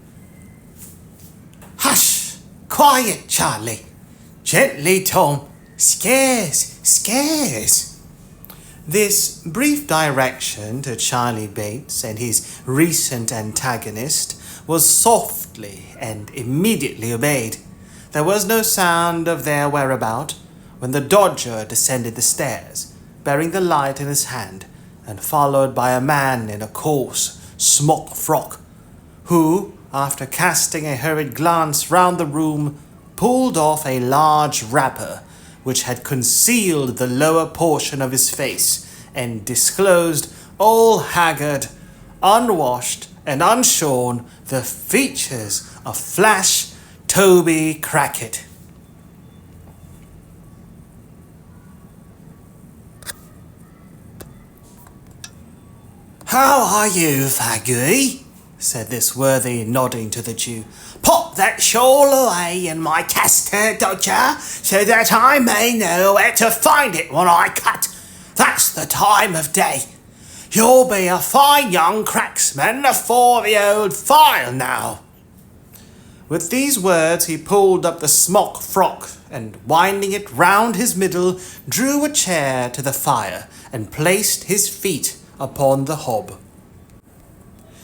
"Hush! Quiet, Charlie. Gently, Tom. Scares. This brief direction to Charlie Bates and his recent antagonist was softly and immediately obeyed. There was no sound of their whereabout when the Dodger descended the stairs, bearing the light in his hand, and followed by a man in a coarse smock frock, who, after casting a hurried glance round the room, pulled off a large wrapper which had concealed the lower portion of his face, and disclosed, all haggard, unwashed, and unshorn, the features of Flash Toby Crackit. "How are you, Fagin?" said this worthy, nodding to the Jew. "Pop that shawl away in my castor, Dodger, so that I may know where to find it when I cut. That's the time of day. You'll be a fine young cracksman afore the old fire now." With these words he pulled up the smock frock and, winding it round his middle, drew a chair to the fire and placed his feet upon the hob.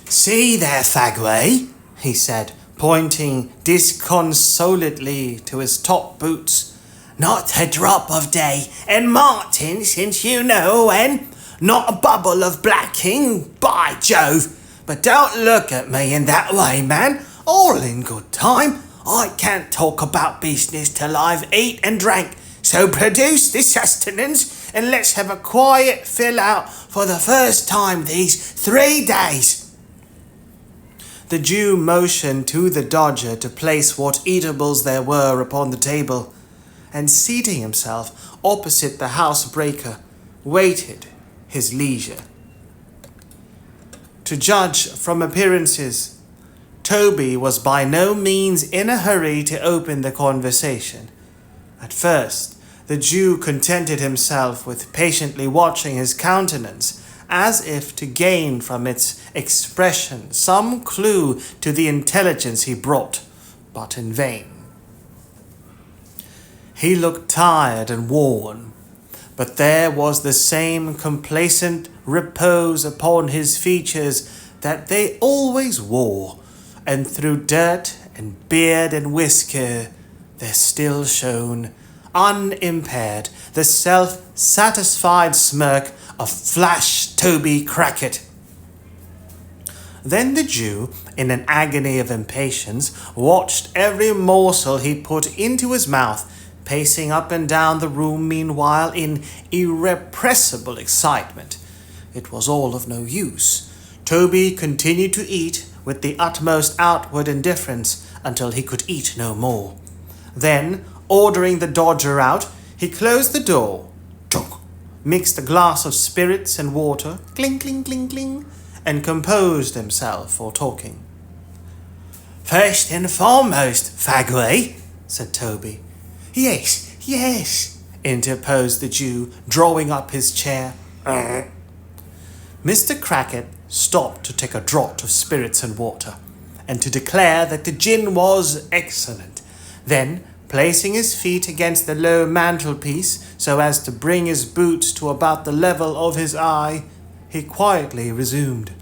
"See there, Fagway," he said, pointing disconsolately to his top boots. "Not a drop of day, and Martin, since you know when. Not a bubble of blacking, by Jove! But don't look at me in that way, man. All in good time. I can't talk about business till I've eat and drank. So produce the sustenance, and let's have a quiet fill out for the first time these 3 days." The Jew motioned to the Dodger to place what eatables there were upon the table, and seating himself opposite the housebreaker, waited his leisure. To judge from appearances, Toby was by no means in a hurry to open the conversation. At first, the Jew contented himself with patiently watching his countenance, as if to gain from its expression some clue to the intelligence he brought, but in vain. He looked tired and worn, but there was the same complacent repose upon his features that they always wore, and through dirt and beard and whisker there still shone, unimpaired, the self-satisfied smirk of Flash Toby Crackit. Then the Jew, in an agony of impatience, watched every morsel he put into his mouth, pacing up and down the room meanwhile in irrepressible excitement. It was all of no use. Toby continued to eat with the utmost outward indifference until he could eat no more. Then, ordering the Dodger out, he closed the door, mixed a glass of spirits and water, cling, cling, cling, cling, and composed himself for talking. "First and foremost, Fagway," said Toby. Yes, interposed the Jew, drawing up his chair. Mr. Crackit stopped to take a draught of spirits and water, and to declare that the gin was excellent. Then, placing his feet against the low mantelpiece so as to bring his boots to about the level of his eye, he quietly resumed.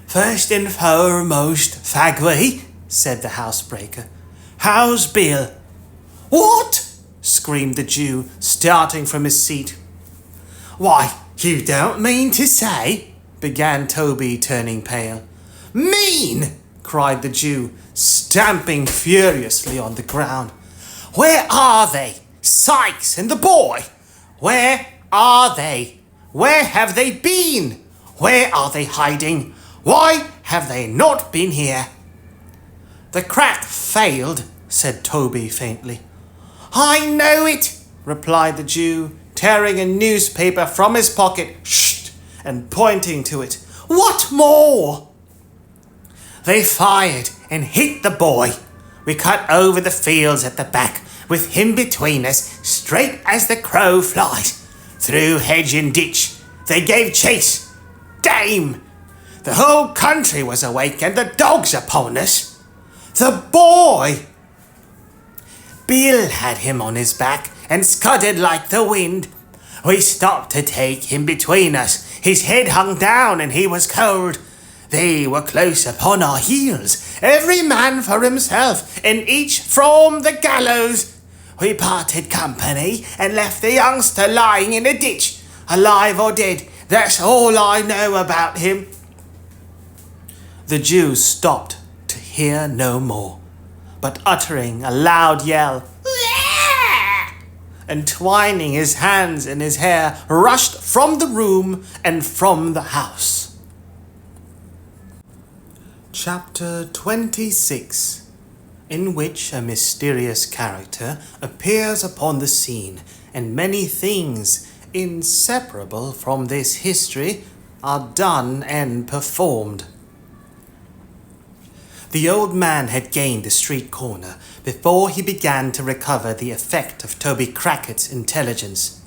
"First and foremost, Fagway," said the housebreaker, "how's Bill?" "What?" screamed the Jew, starting from his seat. "Why, you don't mean to say," began Toby, turning pale. "Mean!" cried the Jew, stamping furiously on the ground. "Where are they? Sykes and the boy? Where are they? Where have they been? Where are they hiding? Why have they not been here?" "The crack failed," said Toby faintly. "I know it," replied the Jew, tearing a newspaper from his pocket, and pointing to it. "What more?" "They fired and hit the boy. We cut over the fields at the back, with him between us, straight as the crow flies. Through hedge and ditch, they gave chase. Dame! The whole country was awake and the dogs upon us. The boy! Bill had him on his back and scudded like the wind. We stopped to take him between us. His head hung down and he was cold. They were close upon our heels, every man for himself, and each from the gallows. We parted company and left the youngster lying in a ditch, alive or dead. That's all I know about him." The Jew stopped to hear no more, but uttering a loud yell, and twining his hands in his hair, rushed from the room and from the house. Chapter 26, in which a mysterious character appears upon the scene, and many things inseparable from this history are done and performed. The old man had gained the street corner before he began to recover the effect of Toby Crackett's intelligence.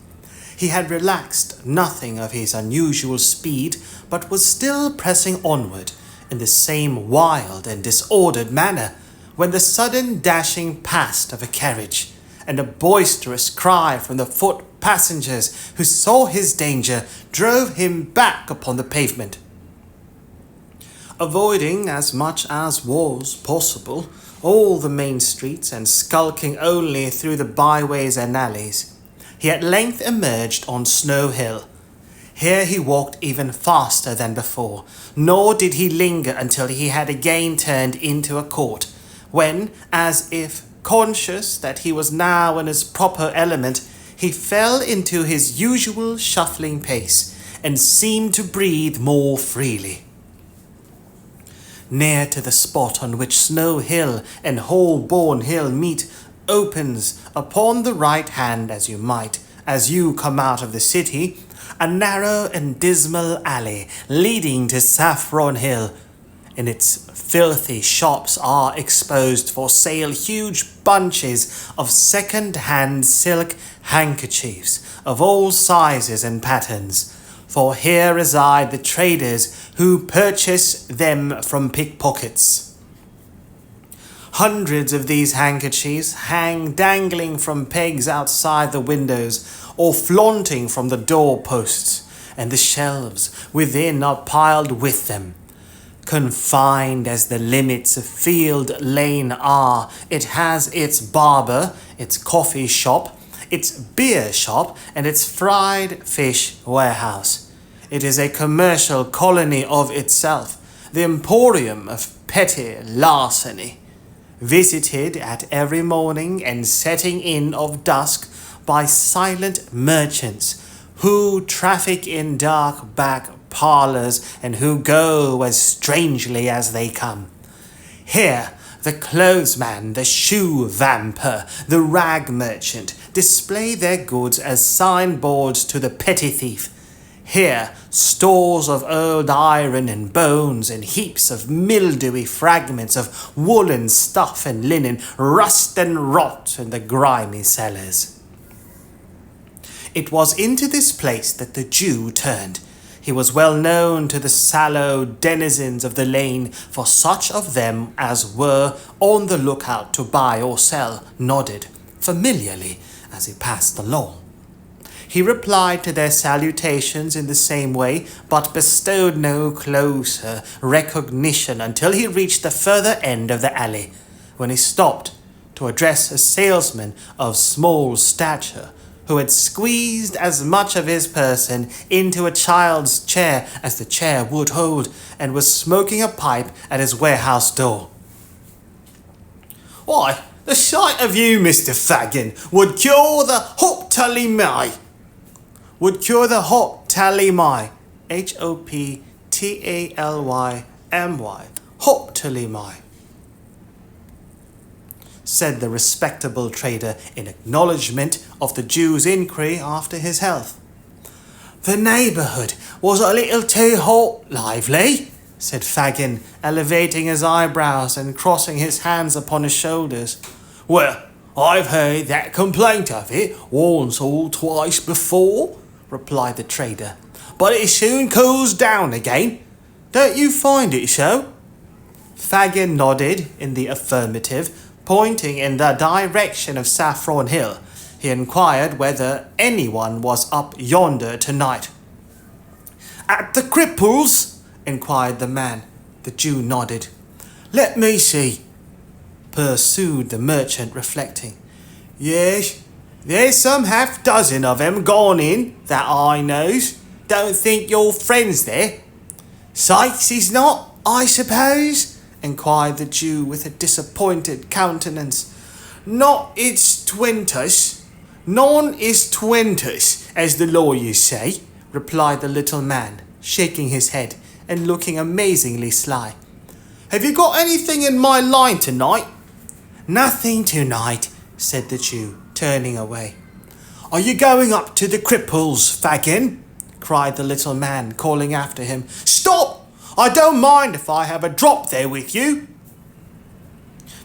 He had relaxed nothing of his unusual speed, but was still pressing onward in the same wild and disordered manner, when the sudden dashing past of a carriage, and a boisterous cry from the foot passengers who saw his danger, drove him back upon the pavement. Avoiding, as much as was possible, all the main streets, and skulking only through the byways and alleys, he at length emerged on Snow Hill. Here he walked even faster than before, nor did he linger until he had again turned into a court, when, as if conscious that he was now in his proper element, he fell into his usual shuffling pace, and seemed to breathe more freely. Near to the spot on which Snow Hill and Holborn Hill meet, opens upon the right hand as you come out of the city, a narrow and dismal alley leading to Saffron Hill. In its filthy shops are exposed for sale huge bunches of second-hand silk handkerchiefs of all sizes and patterns, for here reside the traders who purchase them from pickpockets. Hundreds of these handkerchiefs hang dangling from pegs outside the windows, or flaunting from the door-posts, and the shelves within are piled with them. Confined as the limits of Field Lane are, it has its barber, its coffee shop, its beer shop, and its fried fish warehouse. It is a commercial colony of itself, the emporium of petty larceny, visited at every morning and setting in of dusk by silent merchants who traffic in dark back parlours and who go as strangely as they come. Here the clothesman, the shoe vamper, the rag merchant display their goods as signboards to the petty thief. Here stores of old iron and bones and heaps of mildewy fragments of woolen stuff and linen rust and rot in the grimy cellars. It was into this place that the Jew turned. He was well known to the sallow denizens of the lane, for such of them as were on the lookout to buy or sell nodded familiarly as he passed along. He replied to their salutations in the same way, but bestowed no closer recognition until he reached the further end of the alley, when he stopped to address a salesman of small stature, who had squeezed as much of his person into a child's chair as the chair would hold, and was smoking a pipe at his warehouse door. "Why, the sight of you, Mr. Fagin, would cure the hoptally-my. Would cure the hoptally-my. Hoptally-my. Hoptally-my," said the respectable trader in acknowledgment of the Jew's inquiry after his health. "The neighbourhood was a little too hot, lively," said Fagin, elevating his eyebrows and crossing his hands upon his shoulders. "Well, I've heard that complaint of it once or twice before," replied the trader, "but it soon cools down again. Don't you find it so?" Fagin nodded in the affirmative, pointing in the direction of Saffron Hill. He inquired whether anyone was up yonder tonight. "At the Cripples?" inquired the man. The Jew nodded. "Let me see," pursued the merchant, reflecting. "Yes, there's some half-dozen of 'em gone in, that I knows. Don't think you're friends there?" "Sykes is not, I suppose?" inquired the Jew with a disappointed countenance. "Not its twintus. Non is twentus, as the lawyers say, replied the little man, shaking his head and looking amazingly sly. Have you got anything in my line tonight? Nothing tonight, said the Jew, turning away. Are you going up to the cripples, Fagin? Cried the little man, calling after him. Stop! I don't mind if I have a drop there with you.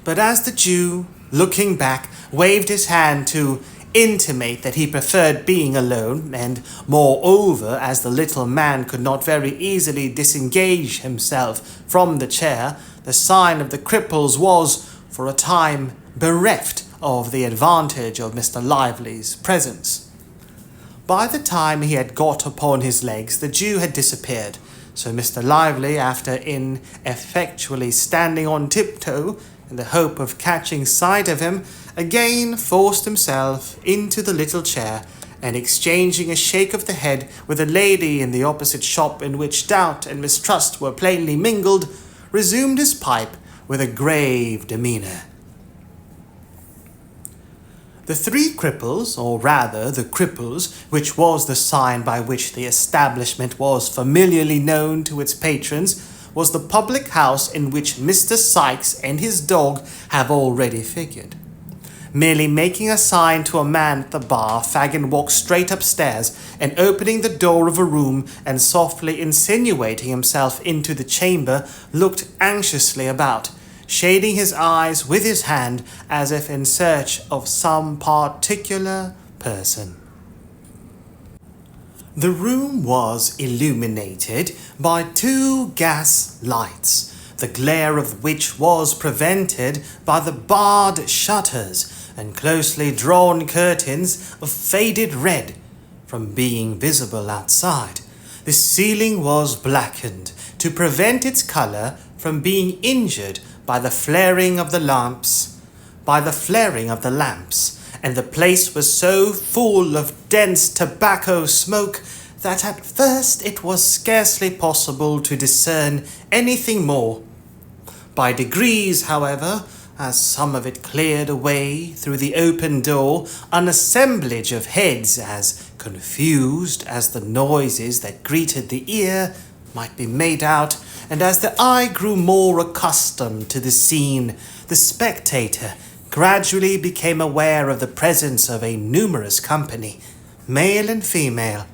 But as the Jew, looking back, waved his hand to intimate that he preferred being alone, and moreover, as the little man could not very easily disengage himself from the chair, the sign of the cripples was, for a time, bereft of the advantage of Mr. Lively's presence. By the time he had got upon his legs, the Jew had disappeared, so Mr. Lively, after ineffectually standing on tiptoe, in the hope of catching sight of him, again forced himself into the little chair, and exchanging a shake of the head with a lady in the opposite shop in which doubt and mistrust were plainly mingled, resumed his pipe with a grave demeanour. The three cripples, or rather the cripples, which was the sign by which the establishment was familiarly known to its patrons, was the public house in which Mr. Sykes and his dog have already figured. Merely making a sign to a man at the bar, Fagin walked straight upstairs, and opening the door of a room and softly insinuating himself into the chamber, looked anxiously about, shading his eyes with his hand as if in search of some particular person. The room was illuminated by two gas lights, the glare of which was prevented by the barred shutters and closely drawn curtains of faded red from being visible outside. The ceiling was blackened to prevent its colour from being injured by the flaring of the lamps, and the place was so full of dense tobacco smoke that at first it was scarcely possible to discern anything more. By degrees, however, as some of it cleared away through the open door, an assemblage of heads as confused as the noises that greeted the ear might be made out, and as the eye grew more accustomed to the scene, the spectator gradually became aware of the presence of a numerous company, male and female,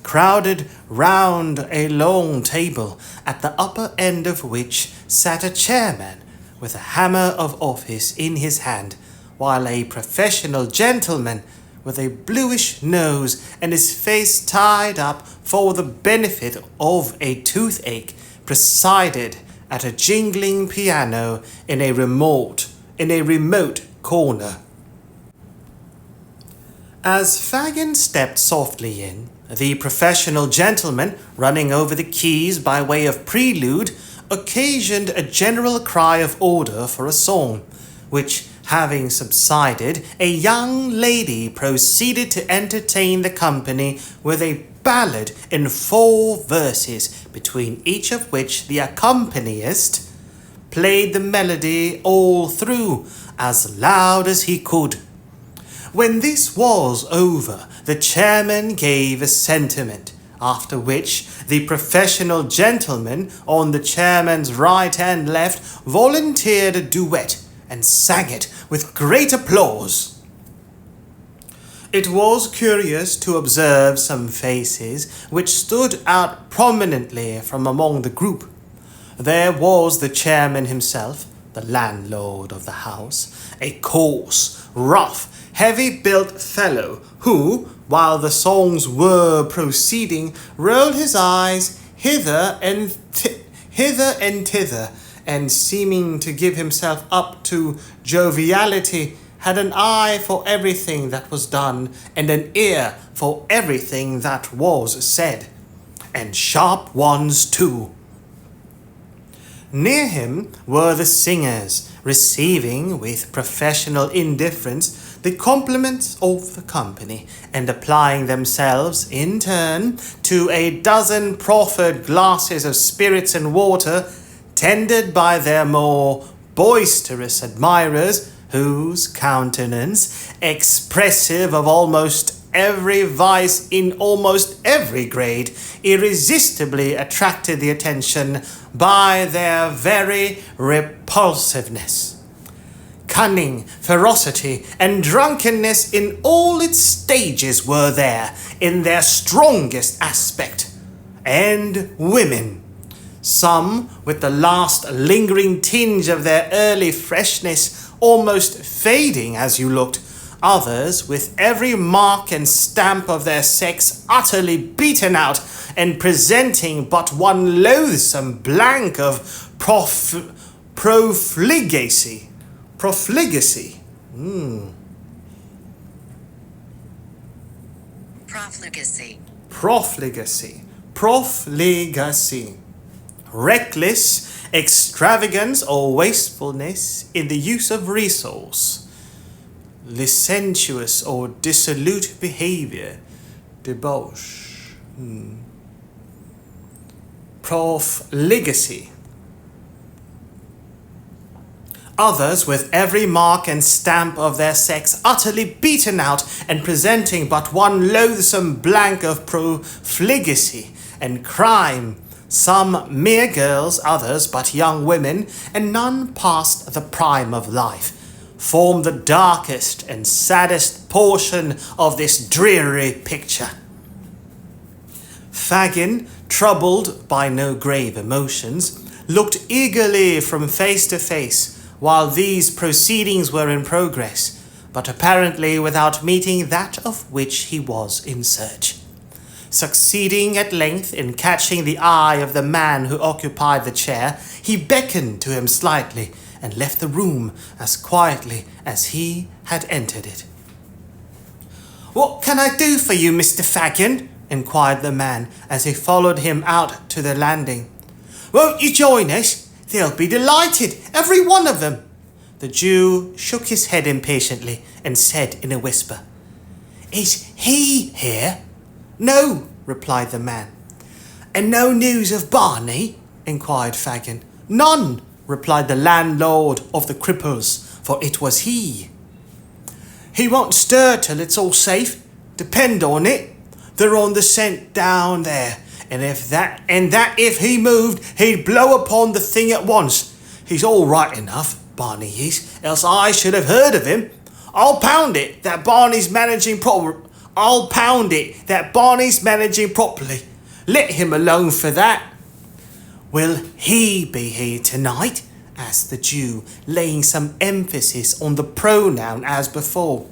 crowded round a long table, at the upper end of which sat a chairman with a hammer of office in his hand, while a professional gentleman with a bluish nose and his face tied up for the benefit of a toothache presided at a jingling piano in a remote corner. As Fagin stepped softly in, the professional gentleman, running over the keys by way of prelude, occasioned a general cry of order for a song, which, having subsided, a young lady proceeded to entertain the company with a ballad in 4 verses, between each of which the accompanist played the melody all through, as loud as he could. When this was over, the chairman gave a sentiment, after which the professional gentleman on the chairman's right and left volunteered a duet and sang it with great applause. It was curious to observe some faces which stood out prominently from among the group. There was the chairman himself, the landlord of the house, a coarse, rough, heavy-built fellow who, while the songs were proceeding, rolled his eyes hither and thither, and seeming to give himself up to joviality, had an eye for everything that was done, and an ear for everything that was said, and sharp ones too. Near him were the singers, receiving with professional indifference the compliments of the company, and applying themselves in turn to a dozen proffered glasses of spirits and water, tendered by their more boisterous admirers, whose countenance, expressive of almost every vice in almost every grade, irresistibly attracted the attention by their very repulsiveness. Cunning, ferocity, and drunkenness in all its stages were there, in their strongest aspect. And women, some with the last lingering tinge of their early freshness almost fading as you looked, others with every mark and stamp of their sex utterly beaten out and presenting but one loathsome blank of profligacy. Profligacy. Profligacy. Profligacy. Profligacy. Reckless extravagance or wastefulness in the use of resource. Licentious or dissolute behavior. Debauch. Profligacy. Others with every mark and stamp of their sex utterly beaten out and presenting but one loathsome blank of profligacy and crime, some mere girls, others but young women, and none past the prime of life, form the darkest and saddest portion of this dreary picture. Fagin, troubled by no grave emotions, looked eagerly from face to face while these proceedings were in progress, but apparently without meeting that of which he was in search. Succeeding at length in catching the eye of the man who occupied the chair, he beckoned to him slightly and left the room as quietly as he had entered it. "What can I do for you, Mr. Fagin?" inquired the man as he followed him out to the landing. "Won't you join us? They'll be delighted, every one of them." The Jew shook his head impatiently and said in a whisper, "Is he here?" "No," replied the man. "And no news of Barney?" inquired Fagin. "None," replied the landlord of the Cripples, for it was he. "He won't stir till it's all safe, depend on it. They're on the scent down there, and if he moved, he'd blow upon the thing at once. He's all right enough, Barney is, else I should have heard of him. I'll pound it that Barney's managing properly. Let him alone for that." "Will he be here tonight?" asked the Jew, laying some emphasis on the pronoun as before.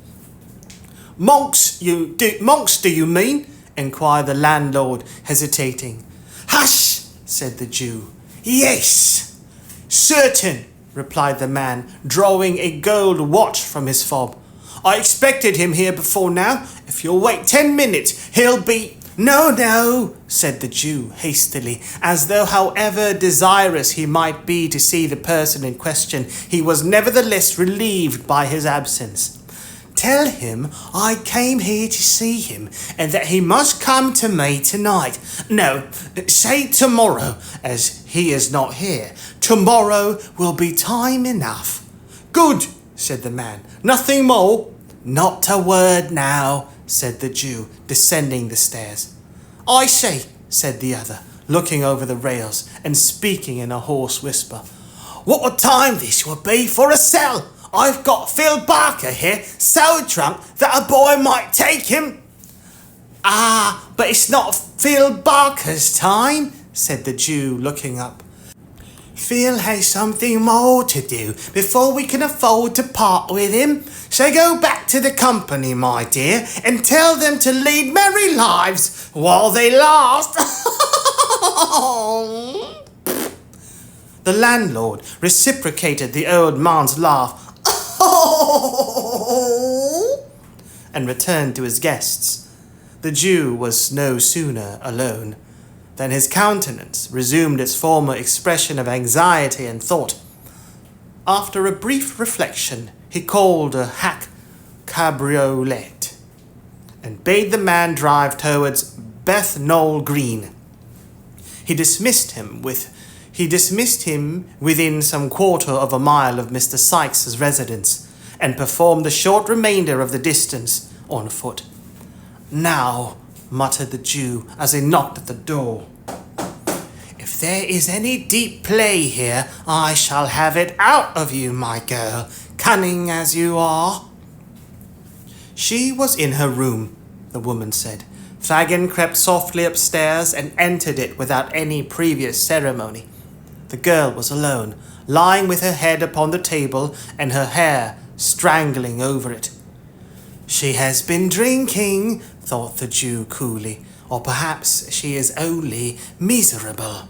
Monks, do you mean?" inquired the landlord, hesitating. "Hush!" said the Jew. "Yes." "Certain," replied the man, drawing a gold watch from his fob. "I expected him here before now. If you'll wait 10 minutes, he'll be—" No, said the Jew hastily, as though however desirous he might be to see the person in question, he was nevertheless relieved by his absence. "Tell him I came here to see him, and that he must come to me tonight. No, say tomorrow, as he is not here. Tomorrow will be time enough." "Good," said the man. "Nothing more?" "Not a word now," said the Jew, descending the stairs. "I see," said the other, looking over the rails and speaking in a hoarse whisper. "What a time this would be for a sell! I've got Phil Barker here, so drunk that a boy might take him." "Ah, but it's not Phil Barker's time," said the Jew, looking up. "Phil has something more to do before we can afford to part with him. So go back to the company, my dear, and tell them to lead merry lives while they last." The landlord reciprocated the old man's laugh and returned to his guests. The Jew was no sooner alone than his countenance resumed its former expression of anxiety and thought. After a brief reflection, he called a hack cabriolet and bade the man drive towards Bethnal Green. He dismissed him within some quarter of a mile of Mr. Sykes' residence, and performed the short remainder of the distance on foot. "Now," muttered the Jew as he knocked at the door, "if there is any deep play here, I shall have it out of you, my girl, cunning as you are." She was in her room, the woman said. Fagin crept softly upstairs and entered it without any previous ceremony. The girl was alone, lying with her head upon the table and her hair strangling over it. "She has been drinking," thought the Jew coolly, "or perhaps she is only miserable."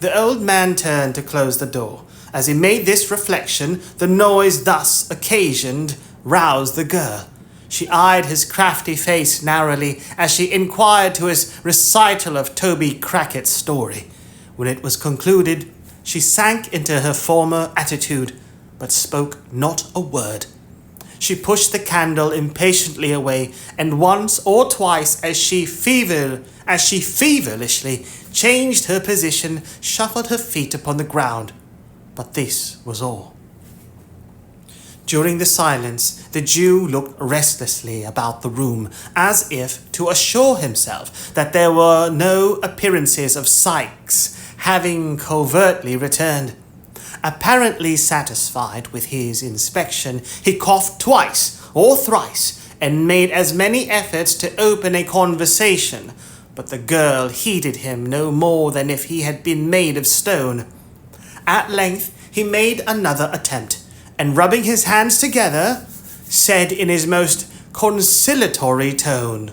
The old man turned to close the door. As he made this reflection, the noise thus occasioned roused the girl. She eyed his crafty face narrowly as she inquired to his recital of Toby Crackett's story. When it was concluded, she sank into her former attitude, but spoke not a word. She pushed the candle impatiently away, and once or twice as she feverishly changed her position, shuffled her feet upon the ground. But this was all. During the silence, the Jew looked restlessly about the room, as if to assure himself that there were no appearances of Sykes having covertly returned. Apparently satisfied with his inspection, he coughed twice or thrice and made as many efforts to open a conversation, but the girl heeded him no more than if he had been made of stone. At length he made another attempt, and rubbing his hands together, said in his most conciliatory tone.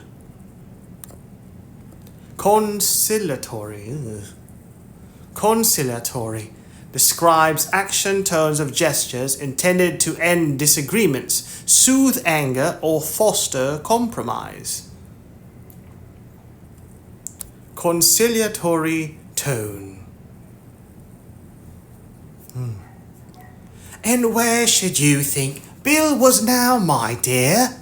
Conciliatory describes action, tones of gestures intended to end disagreements, soothe anger, or foster compromise. Conciliatory tone. "And where should you think Bill was now, my dear?"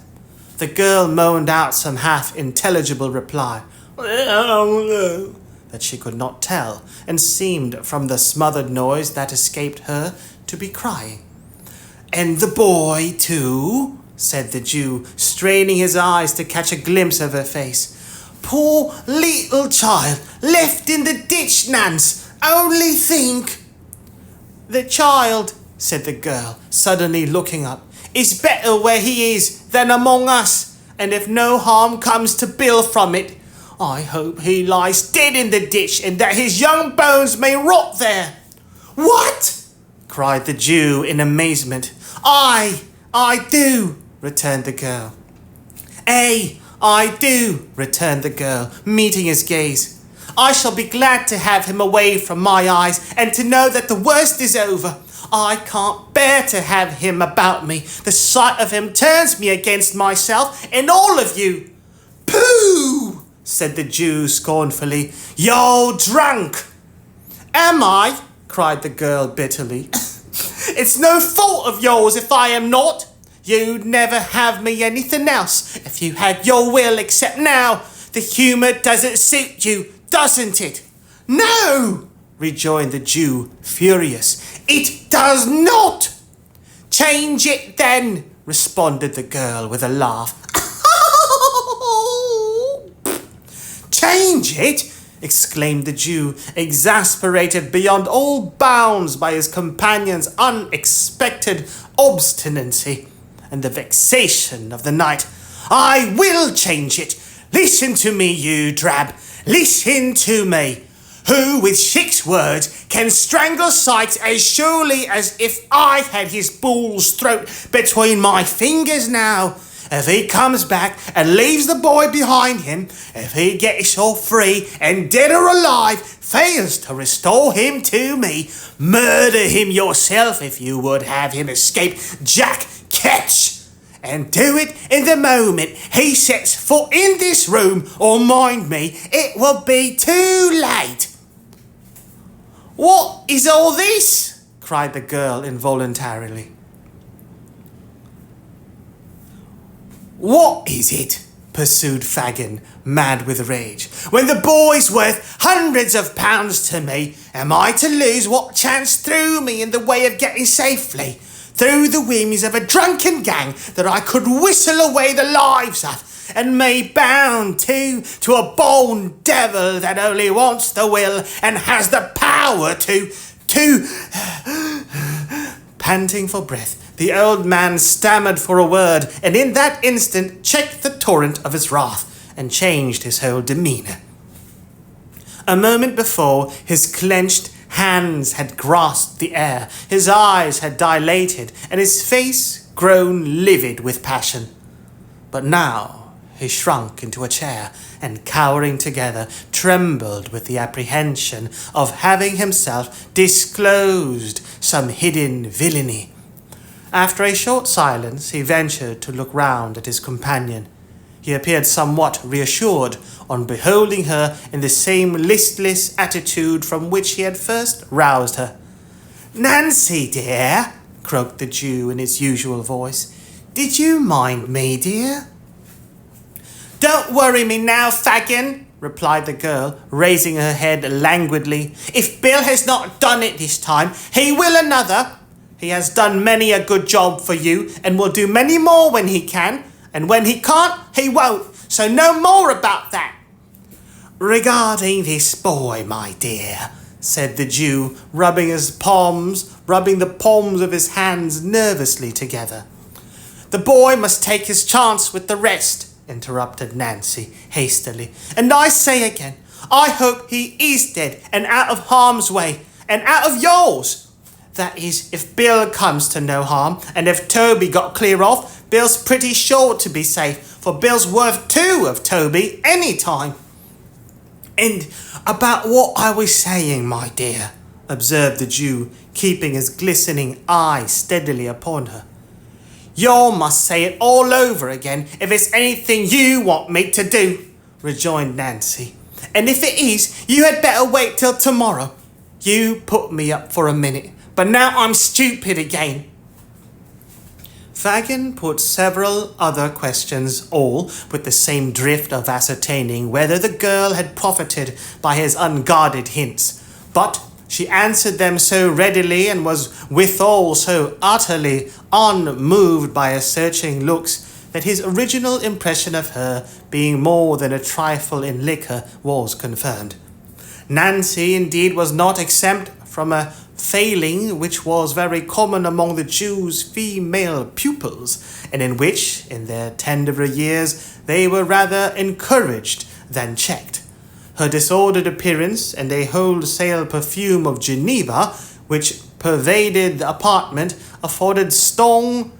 The girl moaned out some half-intelligible reply that she could not tell, and seemed, from the smothered noise that escaped her, to be crying. "And the boy, too?" said the Jew, straining his eyes to catch a glimpse of her face. "Poor little child, left in the ditch, Nance! Only think!" "The child," said the girl, suddenly looking up, "is better where he is than among us, and if no harm comes to Bill from it, I hope he lies dead in the ditch and that his young bones may rot there." "What?" cried the Jew in amazement. I do," returned the girl. "Ay, I do," returned the girl, meeting his gaze. "I shall be glad to have him away from my eyes and to know that the worst is over. I can't bear to have him about me. The sight of him turns me against myself and all of you." "Pooh!" said the Jew scornfully. "You're drunk." "Am I?" cried the girl bitterly. "It's no fault of yours if I am not. You'd never have me anything else if you had your will, except now. The humour doesn't suit you, doesn't it?" "No!" rejoined the Jew, furious. "It does not." "Change it then," responded the girl with a laugh. "Change it?" exclaimed the Jew, exasperated beyond all bounds by his companion's unexpected obstinacy and the vexation of the night. "I will change it. Listen to me, you drab. Listen to me. Who with 6 words can strangle Sykes as surely as if I had his bull's throat between my fingers now? If he comes back and leaves the boy behind him, if he gets off free and dead or alive, fails to restore him to me, murder him yourself if you would have him escape Jack Ketch. And do it in the moment he sets foot in this room, or mind me, it will be too late." "What is all this?" cried the girl involuntarily. "What is it?" pursued Fagin, mad with rage. "When the boy's worth hundreds of pounds to me, am I to lose what chance threw me in the way of getting safely? through the whims of a drunken gang that I could whistle away the lives of, and may bound to a born devil that only wants the will and has the power to... Panting for breath, the old man stammered for a word, and in that instant checked the torrent of his wrath, and changed his whole demeanour. A moment before, his clenched hands had grasped the air, his eyes had dilated, and his face grown livid with passion. But now he shrunk into a chair, and cowering together, trembled with the apprehension of having himself disclosed some hidden villainy. After a short silence, he ventured to look round at his companion. He appeared somewhat reassured on beholding her in the same listless attitude from which he had first roused her. "Nancy, dear," croaked the Jew in his usual voice, "did you mind me, dear?" "Don't worry me now, Fagin," replied the girl, raising her head languidly. "If Bill has not done it this time, he will another. He has done many a good job for you, and will do many more when he can, and when he can't, he won't, so no more about that." "Regarding this boy, my dear," said the Jew, rubbing the palms of his hands nervously together. "The boy must take his chance with the rest," interrupted Nancy hastily. "And I say again, I hope he is dead and out of harm's way, and out of yours. That is, if Bill comes to no harm, and if Toby got clear off, Bill's pretty sure to be safe, for Bill's worth two of Toby any time." "And about what I was saying, my dear," observed the Jew, keeping his glistening eye steadily upon her. "You must say it all over again if it's anything you want me to do," rejoined Nancy. "And if it is, you had better wait till tomorrow. You put me up for a minute, but now I'm stupid again." Fagin put several other questions, all with the same drift of ascertaining whether the girl had profited by his unguarded hints, but she answered them so readily and was withal so utterly unmoved by her searching looks that his original impression of her being more than a trifle in liquor was confirmed. Nancy, indeed, was not exempt from a failing which was very common among the Jews' female pupils, and in which, in their tenderer years, they were rather encouraged than checked. Her disordered appearance and a wholesale perfume of Geneva, which pervaded the apartment, afforded strong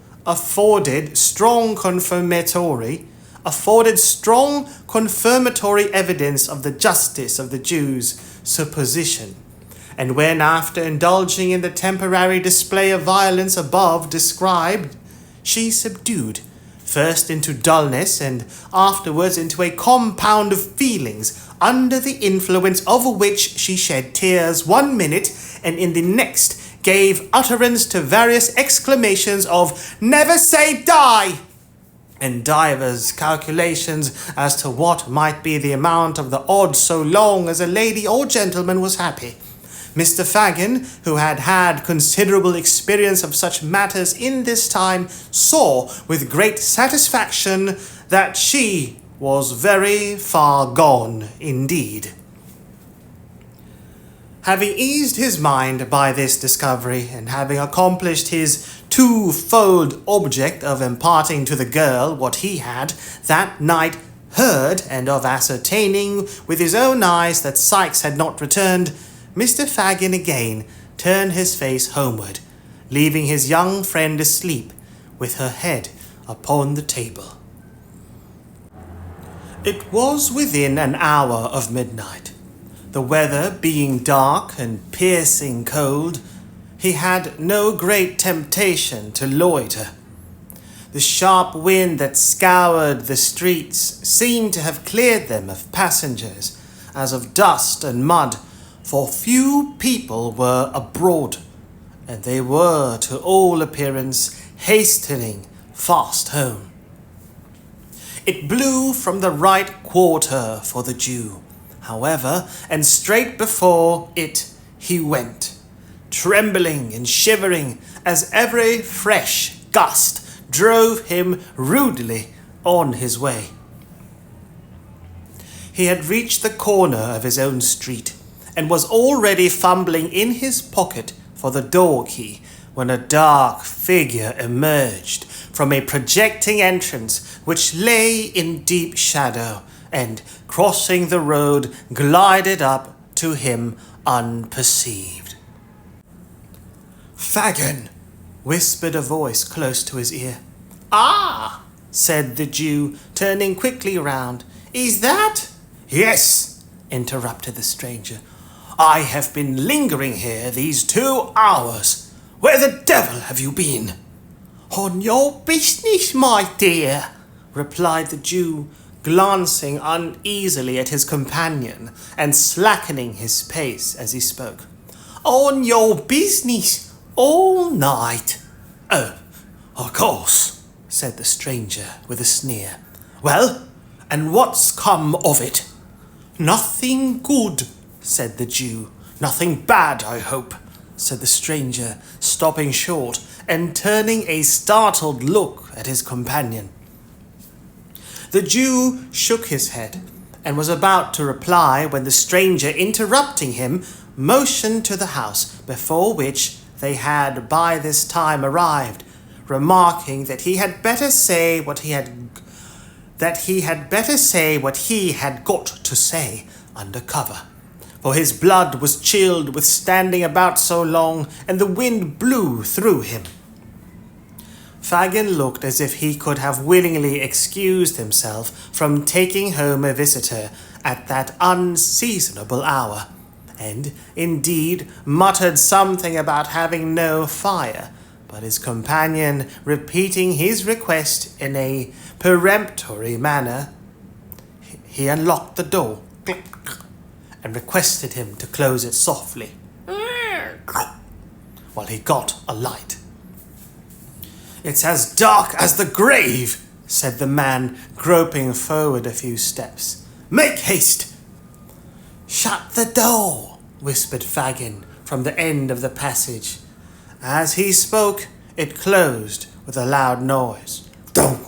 confirmatory evidence of the justice of the Jews' supposition. And when, after indulging in the temporary display of violence above described, she subdued, first into dullness and afterwards into a compound of feelings, under the influence of which she shed tears one minute, and in the next gave utterance to various exclamations of "Never say die!" and divers calculations as to what might be the amount of the odds so long as a lady or gentleman was happy. Mr. Fagin, who had had considerable experience of such matters in this time, saw with great satisfaction that she was very far gone indeed. Having eased his mind by this discovery, and having accomplished his twofold object of imparting to the girl what he had that night heard, and of ascertaining with his own eyes that Sykes had not returned, Mr. Fagin again turned his face homeward, leaving his young friend asleep with her head upon the table. It was within an hour of midnight. The weather being dark and piercing cold, he had no great temptation to loiter. The sharp wind that scoured the streets seemed to have cleared them of passengers, as of dust and mud, for few people were abroad, and they were, to all appearance, hastening fast home. It blew from the right quarter for the Jew, however, and straight before it he went, trembling and shivering as every fresh gust drove him rudely on his way. He had reached the corner of his own street and was already fumbling in his pocket for the door key when a dark figure emerged from a projecting entrance which lay in deep shadow and, crossing the road, glided up to him unperceived. "Fagin!" whispered a voice close to his ear. "Ah!" said the Jew, turning quickly round. "Is that—" "Yes," interrupted the stranger. "I have been lingering here these 2 hours. Where the devil have you been?" "On your business, my dear," replied the Jew, glancing uneasily at his companion and slackening his pace as he spoke. "On your business all night." "Oh, of course," said the stranger with a sneer. "Well, and what's come of it?" "Nothing good," said the Jew. "Nothing bad, I hope," said the stranger, stopping short and turning a startled look at his companion. The Jew shook his head and was about to reply when the stranger, interrupting him, motioned to the house before which they had by this time arrived, remarking that he had better say what he had got to say under cover, for his blood was chilled with standing about so long, and the wind blew through him. Fagin looked as if he could have willingly excused himself from taking home a visitor at that unseasonable hour, and indeed muttered something about having no fire, but his companion, repeating his request in a peremptory manner, he unlocked the door and requested him to close it softly while he got a light. "It's as dark as the grave," said the man, groping forward a few steps. "Make haste." "Shut the door," whispered Fagin from the end of the passage. As he spoke, it closed with a loud noise. "Don't!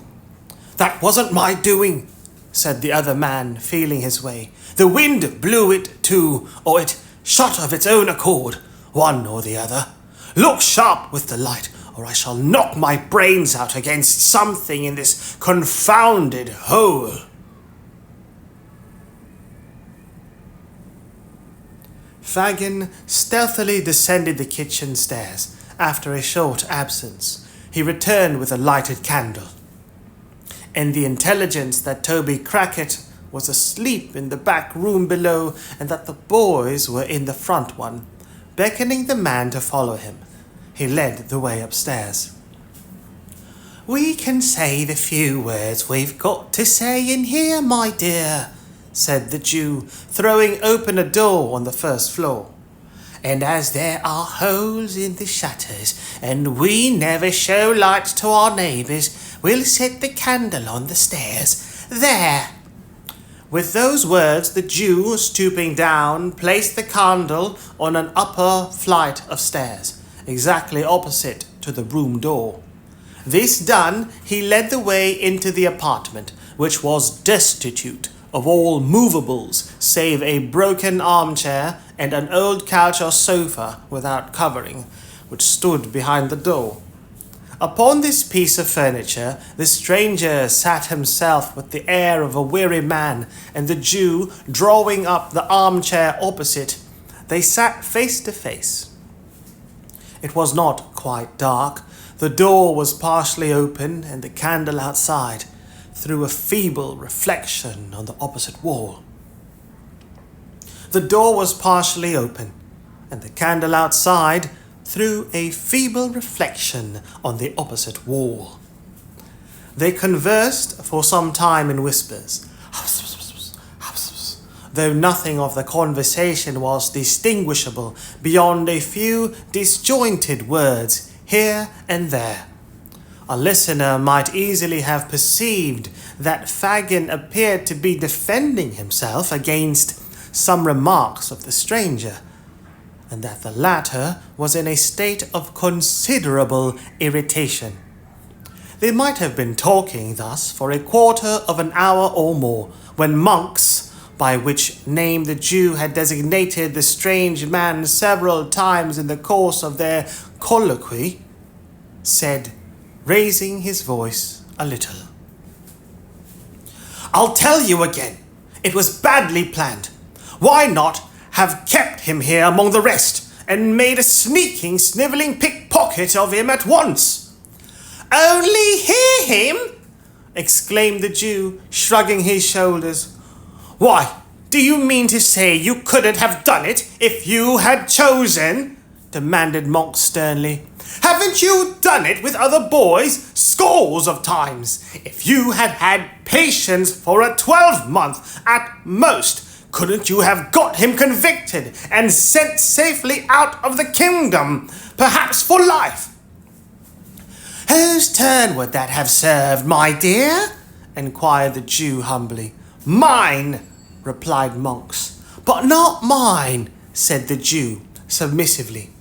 That wasn't my doing," said the other man, feeling his way. "The wind blew it to, or it shut of its own accord, one or the other. Look sharp with the light, or I shall knock my brains out against something in this confounded hole." Fagin stealthily descended the kitchen stairs. After a short absence, he returned with a lighted candle, and the intelligence that Toby Crackit was asleep in the back room below and that the boys were in the front one. Beckoning the man to follow him, he led the way upstairs. "We can say the few words we've got to say in here, my dear," said the Jew, throwing open a door on the first floor. "And as there are holes in the shutters, and we never show light to our neighbours, we'll set the candle on the stairs. There!" With those words, the Jew, stooping down, placed the candle on an upper flight of stairs, exactly opposite to the room door. This done, he led the way into the apartment, which was destitute of all movables save a broken armchair and an old couch or sofa without covering, which stood behind the door. Upon this piece of furniture the stranger sat himself with the air of a weary man, and the Jew, drawing up the armchair opposite, they sat face to face. It was not quite dark. The door was partially open, and the candle outside threw a feeble reflection on the opposite wall. The door was partially open, and the candle outside threw a feeble reflection on the opposite wall. They conversed for some time in whispers, though nothing of the conversation was distinguishable beyond a few disjointed words here and there. A listener might easily have perceived that Fagin appeared to be defending himself against some remarks of the stranger, and that the latter was in a state of considerable irritation. They might have been talking thus for a quarter of an hour or more, when Monks, by which name the Jew had designated the strange man several times in the course of their colloquy, said, raising his voice a little, "I'll tell you again, it was badly planned. Why not have kept him here among the rest, and made a sneaking, snivelling pickpocket of him at once?" "Only hear him!" exclaimed the Jew, shrugging his shoulders. "Why, do you mean to say you couldn't have done it if you had chosen?" demanded Monks sternly. "Haven't you done it with other boys scores of times? If you had had patience for a 12-month at most, couldn't you have got him convicted and sent safely out of the kingdom, perhaps for life?" "Whose turn would that have served, my dear?" inquired the Jew humbly. "Mine," replied Monks. "But not mine," said the Jew submissively.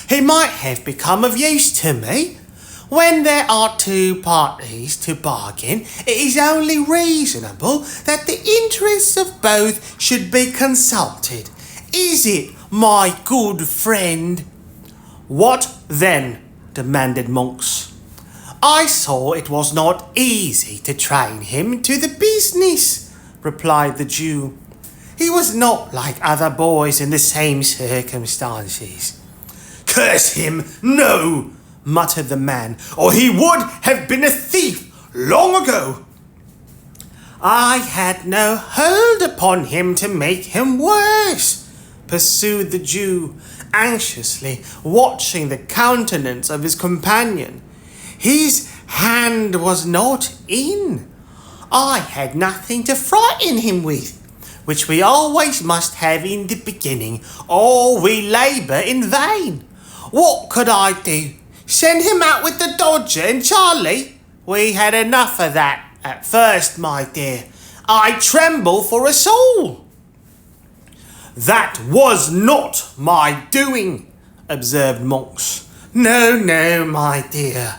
"He might have become of use to me. When there are two parties to bargain, it is only reasonable that the interests of both should be consulted. Is it, my good friend?" "What then?" demanded Monks. "I saw it was not easy to train him to the business," replied the Jew. "He was not like other boys in the same circumstances." "Curse him, no!" muttered the man, "or he would have been a thief long ago." "I had no hold upon him to make him worse," pursued the Jew, anxiously watching the countenance of his companion. "His hand was not in. I had nothing to frighten him with, which we always must have in the beginning, or we labour in vain. What could I do? Send him out with the Dodger and Charlie? We had enough of that at first, my dear. I tremble for us all." "That was not my doing," observed Monks. No, my dear,"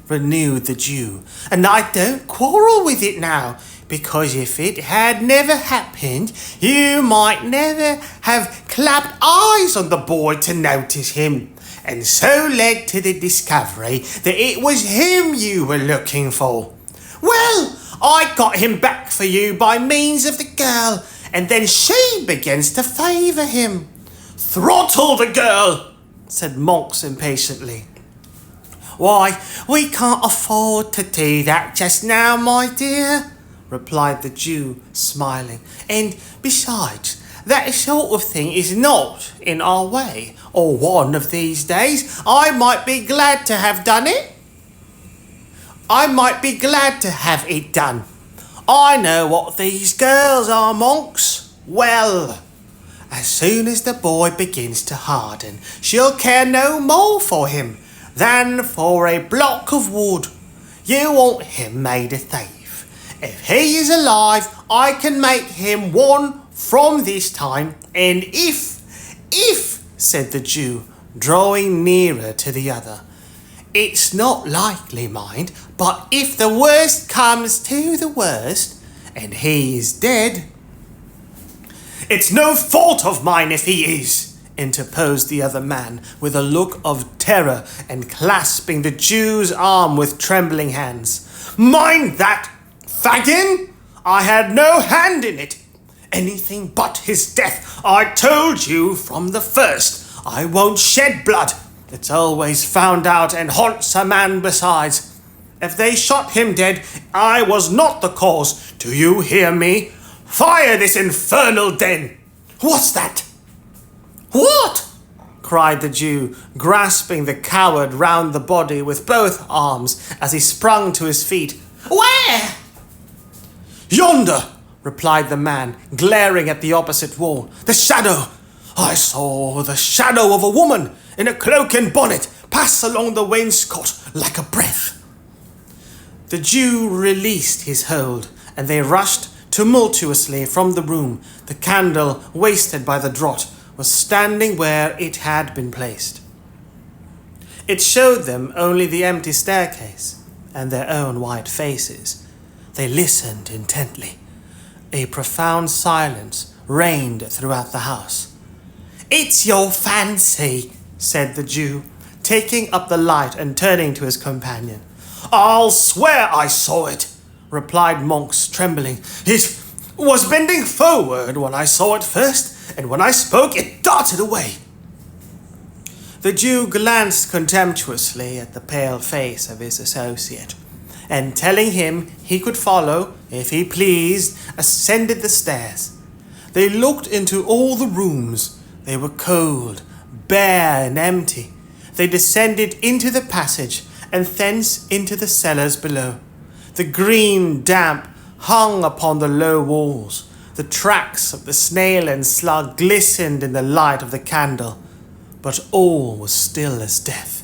renewed the Jew, "and I don't quarrel with it now, because if it had never happened, you might never have clapped eyes on the boy to notice him, and so led to the discovery that it was him you were looking for. Well, I got him back for you by means of the girl, and then she begins to favour him." "Throttle the girl," said Monks impatiently. "Why, we can't afford to do that just now, my dear," replied the Jew, smiling. "And besides, that sort of thing is not in our way, or one of these days I might be glad to have done it. I might be glad to have it done. I know what these girls are, Monks. Well, as soon as the boy begins to harden, she'll care no more for him than for a block of wood. You want him made a thief. If he is alive, I can make him one from this time, and if, said the Jew, drawing nearer to the other, it's not likely, mind, but if the worst comes to the worst, and he is dead—" "It's no fault of mine if he is," interposed the other man, with a look of terror and clasping the Jew's arm with trembling hands. "Mind that, Fagin! I had no hand in it. Anything but his death. I told you from the first. I won't shed blood. It's always found out and haunts a man besides. If they shot him dead, I was not the cause. Do you hear me? Fire this infernal den! What's that?" "What?" cried the Jew, grasping the coward round the body with both arms as he sprung to his feet. "Where?" "Yonder," replied the man, glaring at the opposite wall. "The shadow! I saw the shadow of a woman in a cloak and bonnet pass along the wainscot like a breath." The Jew released his hold, and they rushed tumultuously from the room, the candle wasted by the draught, was standing where it had been placed. It showed them only the empty staircase and their own white faces. They listened intently. A profound silence reigned throughout the house. "It's your fancy," said the Jew, taking up the light and turning to his companion. "I'll swear I saw it," replied Monks, trembling. "It was bending forward when I saw it first, and when I spoke it darted away." The Jew glanced contemptuously at the pale face of his associate, and telling him he could follow, if he pleased, ascended the stairs. They looked into all the rooms. They were cold, bare, and empty. They descended into the passage, and thence into the cellars below. The green damp hung upon the low walls. The tracks of the snail and slug glistened in the light of the candle, but all was still as death.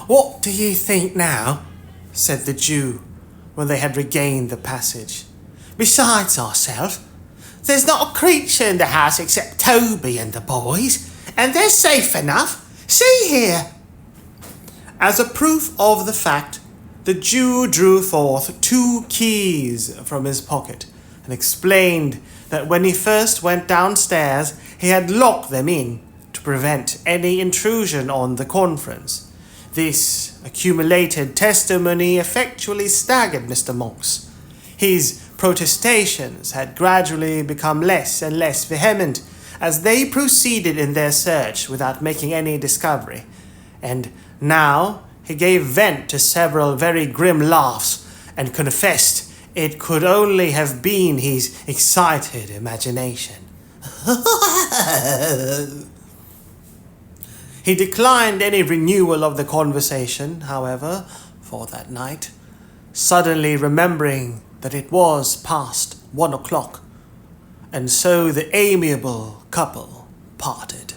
"What do you think now?" said the Jew, when they had regained the passage. "Besides ourselves, there's not a creature in the house except Toby and the boys, and they're safe enough. See here." As a proof of the fact, the Jew drew forth 2 keys from his pocket and explained that when he first went downstairs, he had locked them in to prevent any intrusion on the conference. This accumulated testimony effectually staggered Mr. Monks. His protestations had gradually become less and less vehement as they proceeded in their search without making any discovery, and now he gave vent to several very grim laughs and confessed it could only have been his excited imagination. He declined any renewal of the conversation, however, for that night, suddenly remembering that it was past 1 o'clock, and so the amiable couple parted.